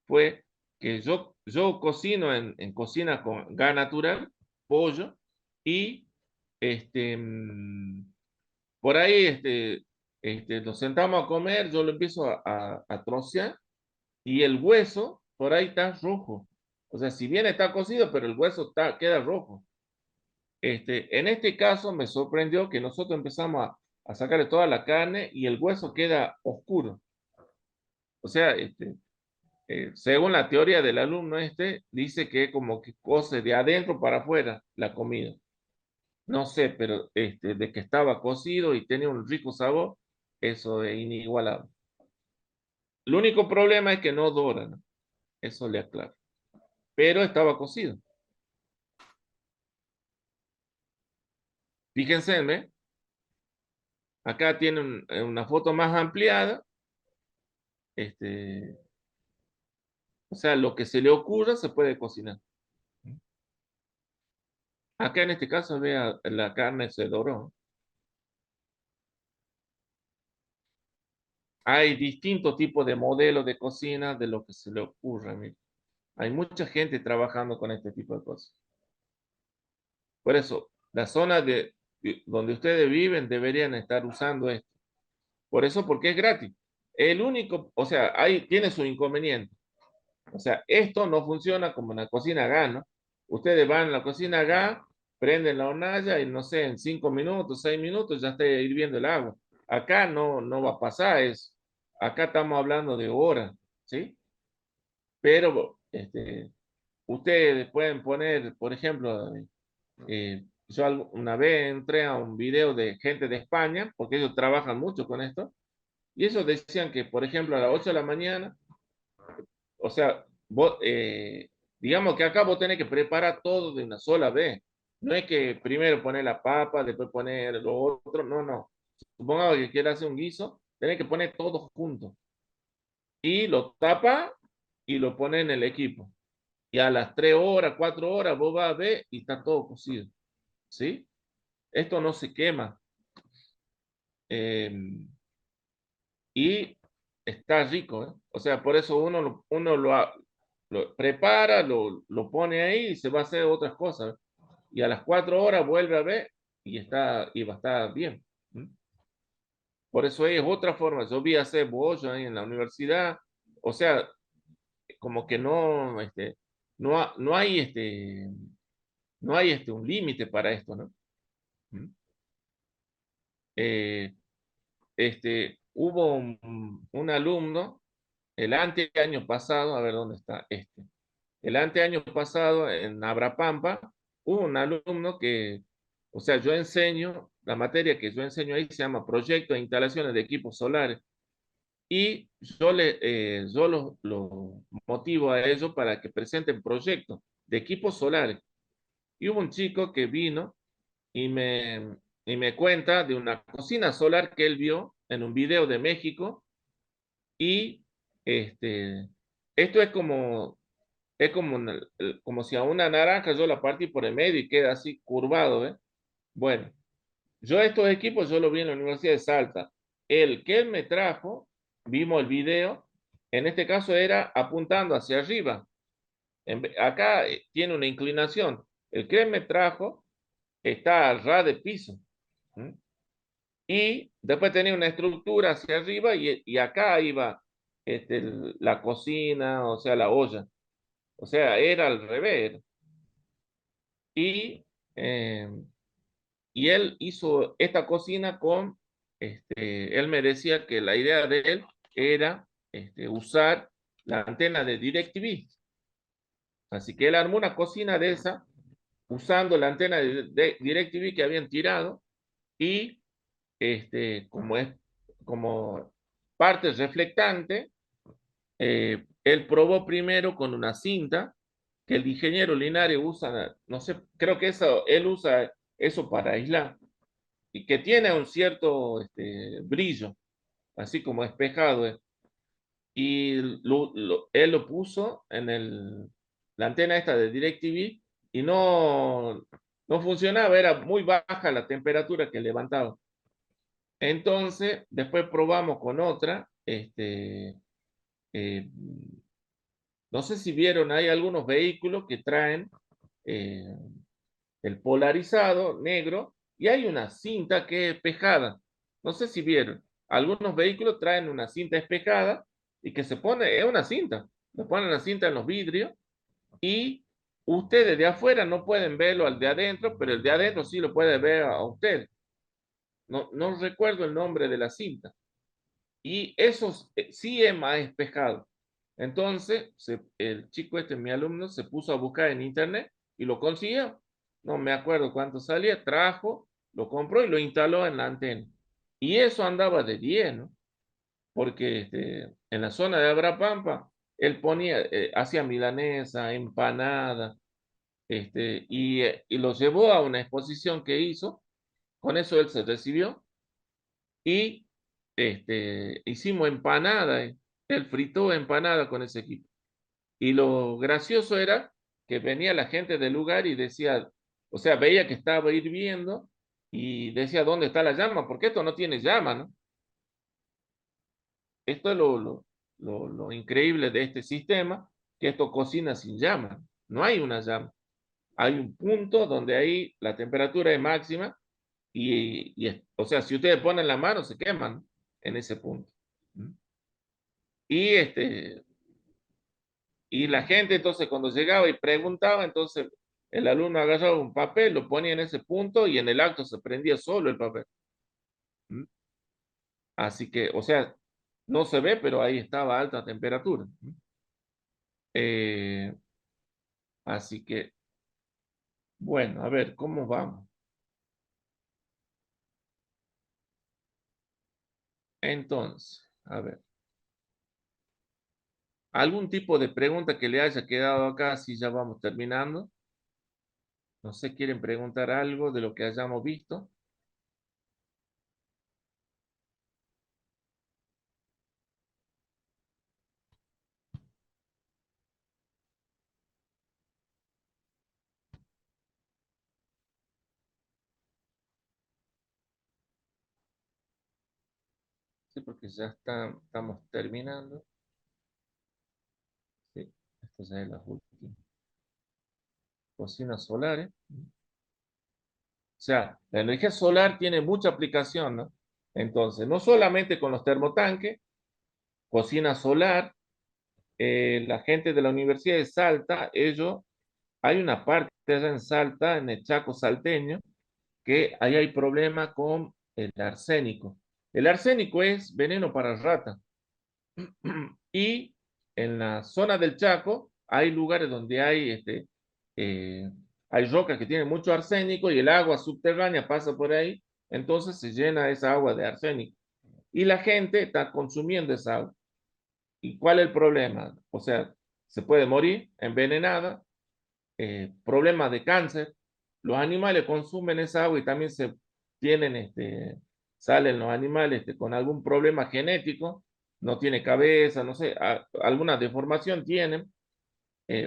A: fue que yo cocino en cocina con gas natural, pollo, y por ahí nos sentamos a comer, yo lo empiezo a trocear y el hueso por ahí está rojo. O sea, si bien está cocido, pero el hueso queda rojo. En este caso me sorprendió que nosotros empezamos a sacarle toda la carne y el hueso queda oscuro. O sea, según la teoría del alumno dice que como que cose de adentro para afuera la comida. No sé, pero de que estaba cocido y tenía un rico sabor, eso es inigualable. El único problema es que no dora, ¿no? Eso le aclaro. Pero estaba cocido. Fíjense, ¿ve? Acá tiene una foto más ampliada. Este, o sea, lo que se le ocurra se puede cocinar. Acá en este caso, vea, la carne se doró. Hay distintos tipos de modelos de cocina de lo que se le ocurra. Mire. Hay mucha gente trabajando con este tipo de cosas. Por eso, las zonas donde ustedes viven deberían estar usando esto. Por eso, porque es gratis. El único, o sea, ahí tiene su inconveniente. O sea, esto no funciona como una cocina a gas, ¿no? Ustedes van a la cocina a gas, prenden la hornalla y no sé, en 5 minutos, 6 minutos ya está hirviendo el agua. Acá no va a pasar eso. Acá estamos hablando de horas, ¿sí? Pero ustedes pueden poner, por ejemplo, yo una vez entré a un video de gente de España, porque ellos trabajan mucho con esto, y ellos decían que, por ejemplo, a las 8 de la mañana, o sea, digamos que acá vos tenés que preparar todo de una sola vez. No es que primero poner la papa, después poner lo otro, no, no. Supongamos que quieras hacer un guiso, tenés que poner todo junto. Y lo tapa y lo pone en el equipo. Y a las 3 horas, 4 horas, vos vas a ver y está todo cocido. ¿Sí? Esto no se quema. Eh, y está rico, ¿eh? O sea, por eso lo prepara, lo pone ahí y se va a hacer otras cosas. Y a las 4 horas vuelve a ver y va a estar bien. ¿Mm? Por eso es otra forma. Yo vi hacer bollo ahí en la universidad. O sea, como que no, no hay no hay un límite para esto, ¿no? ¿Mm? Eh, hubo un alumno el anteaño pasado, a ver dónde está este. El anteaño pasado en Abrapampa hubo un alumno que, o sea, yo enseño, la materia que yo enseño ahí se llama Proyecto de Instalaciones de Equipos Solares y yo los motivo a ellos para que presenten proyectos de equipos solares. Y hubo un chico que vino y y me cuenta de una cocina solar que él vio en un video de México y este, esto es como, como si a una naranja yo la partí por el medio y queda así curvado, ¿eh? Bueno, yo estos equipos yo los vi en la Universidad de Salta. El que él me trajo, vimos el video, en este caso era apuntando hacia arriba. Acá tiene una inclinación. El que él me trajo está a ras de piso. ¿Mm? Y después tenía una estructura hacia arriba y acá iba la cocina, o sea, la olla. O sea, era al revés. Y, eh, y él hizo esta cocina él me decía que la idea de él era usar la antena de DirecTV. Así que él armó una cocina de esa usando la antena de DirecTV que habían tirado y como es como parte reflectante, él probó primero con una cinta que el ingeniero Linares usa, no sé, creo que él usa eso para aislar y que tiene un cierto brillo, así como espejado. Y él lo puso en la antena esta de DirecTV y no funcionaba, era muy baja la temperatura que levantaba. Entonces, después probamos con otra, eh, no sé si vieron, hay algunos vehículos que traen eh, el polarizado negro y hay una cinta que es espejada. No sé si vieron. Algunos vehículos traen una cinta espejada y que se pone, es una cinta. Le ponen la cinta en los vidrios y ustedes de afuera no pueden verlo al de adentro, pero el de adentro sí lo puede ver a usted. No recuerdo el nombre de la cinta. Y eso sí es más espejado. Entonces, el chico mi alumno, se puso a buscar en internet y lo consiguió. No me acuerdo cuánto salía, trajo, lo compró y lo instaló en la antena. Y eso andaba de 10, ¿no? Porque en la zona de Abrapampa, él ponía, hacía milanesa, empanada, y lo llevó a una exposición que hizo. Con eso él se recibió y hicimos empanada. Él fritó empanada con ese equipo. Y lo gracioso era que venía la gente del lugar y decía, o sea, veía que estaba hirviendo y decía, ¿dónde está la llama? Porque esto no tiene llama, ¿no? Esto es lo increíble de este sistema, que esto cocina sin llama. No hay una llama. Hay un punto donde ahí la temperatura es máxima o sea, si ustedes ponen la mano, se queman en ese punto. ¿Mm? Y, y la gente entonces cuando llegaba y preguntaba, entonces el alumno agarraba un papel, lo ponía en ese punto y en el acto se prendía solo el papel. ¿Mm? Así que, o sea, no se ve, pero ahí estaba a alta temperatura. ¿Mm? Eh, así que, bueno, a ver, ¿cómo vamos? Entonces, a ver, ¿algún tipo de pregunta que le haya quedado acá si ya vamos terminando? No sé, ¿quieren preguntar algo de lo que hayamos visto? Sí, porque ya estamos terminando. Sí, esto ya es la última. Cocinas solares. O sea, la energía solar tiene mucha aplicación, ¿no? Entonces, no solamente con los termotanques, cocina solar, la gente de la Universidad de Salta, ellos, hay una parte allá en Salta, en el Chaco salteño, que ahí hay problema con el arsénico. El arsénico es veneno para ratas. Y en la zona del Chaco hay lugares donde eh, hay rocas que tienen mucho arsénico y el agua subterránea pasa por ahí, entonces se llena esa agua de arsénico. Y la gente está consumiendo esa agua. ¿Y cuál es el problema? O sea, se puede morir envenenada, problemas de cáncer. Los animales consumen esa agua y también se tienen, salen los animales con algún problema genético, no tiene cabeza, no sé, alguna deformación tienen,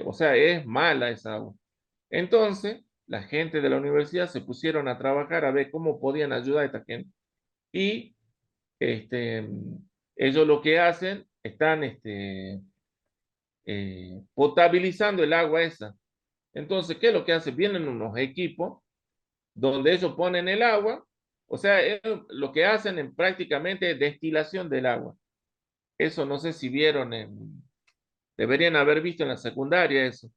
A: o sea, es mala esa agua. Entonces, la gente de la universidad se pusieron a trabajar a ver cómo podían ayudar a esta gente. Y este, ellos lo que hacen, están potabilizando el agua esa. Entonces, ¿qué es lo que hace? Vienen unos equipos donde ellos ponen el agua, o sea, lo que hacen en prácticamente es destilación del agua. Eso no sé si vieron, deberían haber visto en la secundaria eso,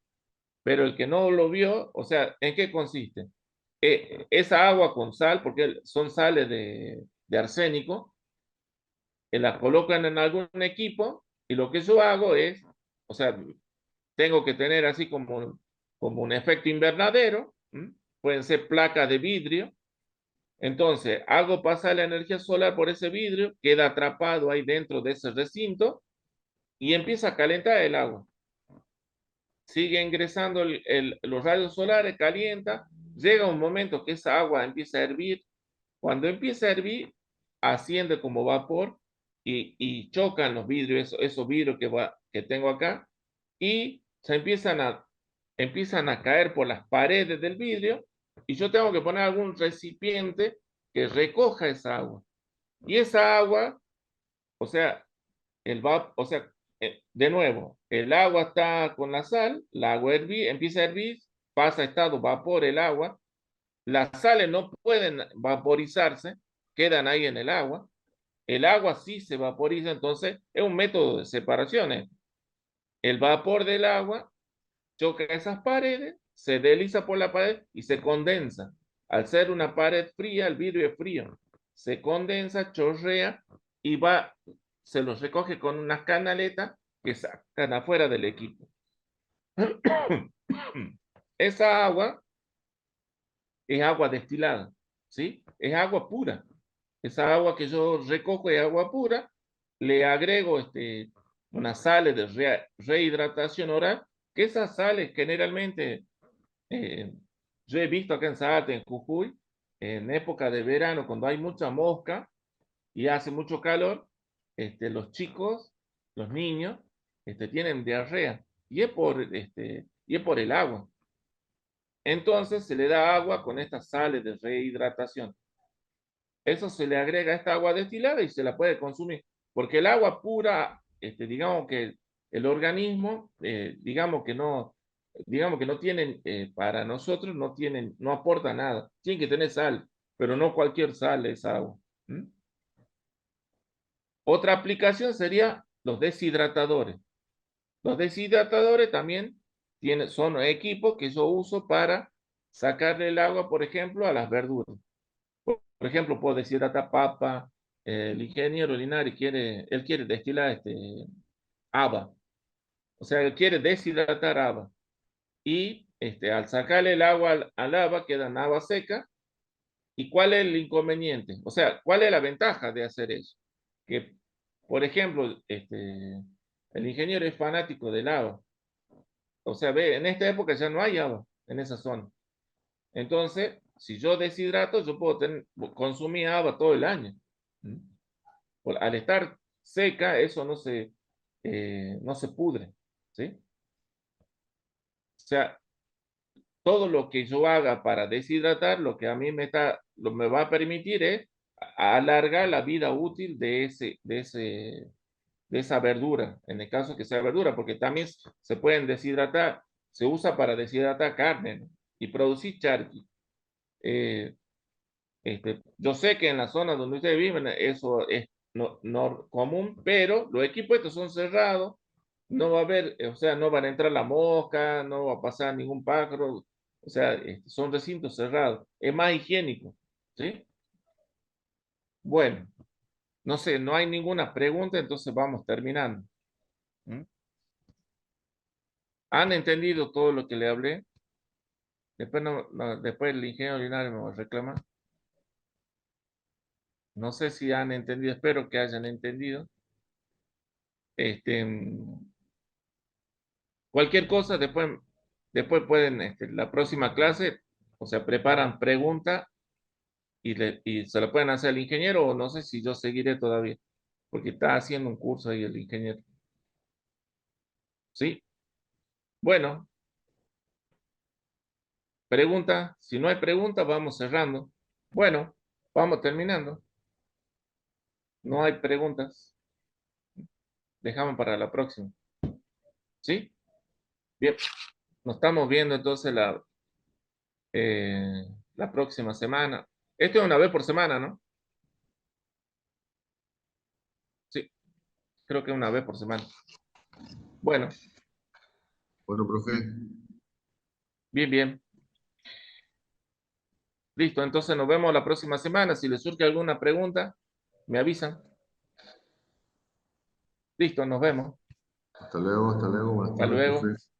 A: pero el que no lo vio, o sea, ¿en qué consiste? Esa agua con sal, porque son sales de arsénico, la colocan en algún equipo y lo que yo hago es, o sea, tengo que tener así como un efecto invernadero, ¿m? Pueden ser placas de vidrio. Entonces, hago pasar la energía solar por ese vidrio, queda atrapado ahí dentro de ese recinto y empieza a calentar el agua. Sigue ingresando los rayos solares, calienta, llega un momento que esa agua empieza a hervir. Cuando empieza a hervir, asciende como vapor y chocan los vidrios, esos vidrios que tengo acá, y se empiezan a caer por las paredes del vidrio y yo tengo que poner algún recipiente que recoja esa agua. Y esa agua, o sea, o sea, de nuevo, el agua está con la sal, la agua empieza a hervir, pasa a estado vapor el agua, las sales no pueden vaporizarse, quedan ahí en el agua sí se vaporiza, entonces es un método de separación. El vapor del agua choca esas paredes, se desliza por la pared y se condensa. Al ser una pared fría, el vidrio es frío. Se condensa, chorrea y se los recoge con unas canaletas que sacan afuera del equipo. Esa agua es agua destilada, ¿sí? Es agua pura. Esa agua que yo recojo es agua pura, le agrego unas sales de rehidratación oral, que esas sales generalmente eh, yo he visto acá en Salta, en Jujuy, en época de verano, cuando hay mucha mosca y hace mucho calor, los chicos, los niños, tienen diarrea y es por el agua. Entonces se le da agua con estas sales de rehidratación. Eso se le agrega a esta agua destilada y se la puede consumir. Porque el agua pura, digamos que el organismo, digamos que no tienen, para nosotros no tienen, no aporta nada. Tiene que tener sal, pero no cualquier sal es agua. ¿Mm? Otra aplicación sería los deshidratadores. Los deshidratadores también son equipos que yo uso para sacarle el agua, por ejemplo, a las verduras. Por ejemplo, puedo deshidratar papa, el ingeniero Linares él quiere destilar haba, o sea, él quiere deshidratar haba. Y al sacarle el agua al haba, queda haba seca. ¿Y cuál es el inconveniente? O sea, ¿cuál es la ventaja de hacer eso? Que, por ejemplo, el ingeniero es fanático del haba. O sea, ve, en esta época ya no hay haba en esa zona. Entonces, si yo deshidrato, yo puedo consumir haba todo el año. ¿Mm? Al estar seca, eso no se pudre, ¿sí? O sea, todo lo que yo haga para deshidratar, lo que a mí me va a permitir es alargar la vida útil de esa verdura, en el caso que sea verdura, porque también se pueden deshidratar, se usa para deshidratar carne, ¿no? Y producir charqui. Eh, yo sé que en la zona donde ustedes viven eso es no común, pero los equipos estos son cerrados, no va a haber, o sea, no van a entrar la mosca, no va a pasar ningún pájaro, o sea, son recintos cerrados, es más higiénico, ¿sí? Bueno, no sé, no hay ninguna pregunta, entonces vamos terminando. ¿Mm? ¿Han entendido todo lo que le hablé? Después, después el ingeniero Linares me va a reclamar. No sé si han entendido, espero que hayan entendido. Este, cualquier cosa, después pueden, la próxima clase, o sea, preparan preguntas y se la pueden hacer al ingeniero, o no sé si yo seguiré todavía, porque está haciendo un curso ahí el ingeniero. ¿Sí? Bueno, pregunta, si no hay preguntas, vamos cerrando. Bueno, vamos terminando. No hay preguntas. Dejamos para la próxima. ¿Sí? Bien, nos estamos viendo entonces la próxima semana. Esto es una vez por semana, ¿no? Sí, creo que una vez por semana. Bueno,
B: Bueno, profe,
A: bien, bien. Listo, entonces nos vemos la próxima semana. Si les surge alguna pregunta, me avisan. Listo, nos vemos.
B: hasta luego, buenas
A: Hasta
B: tardes,
A: luego.
B: profe.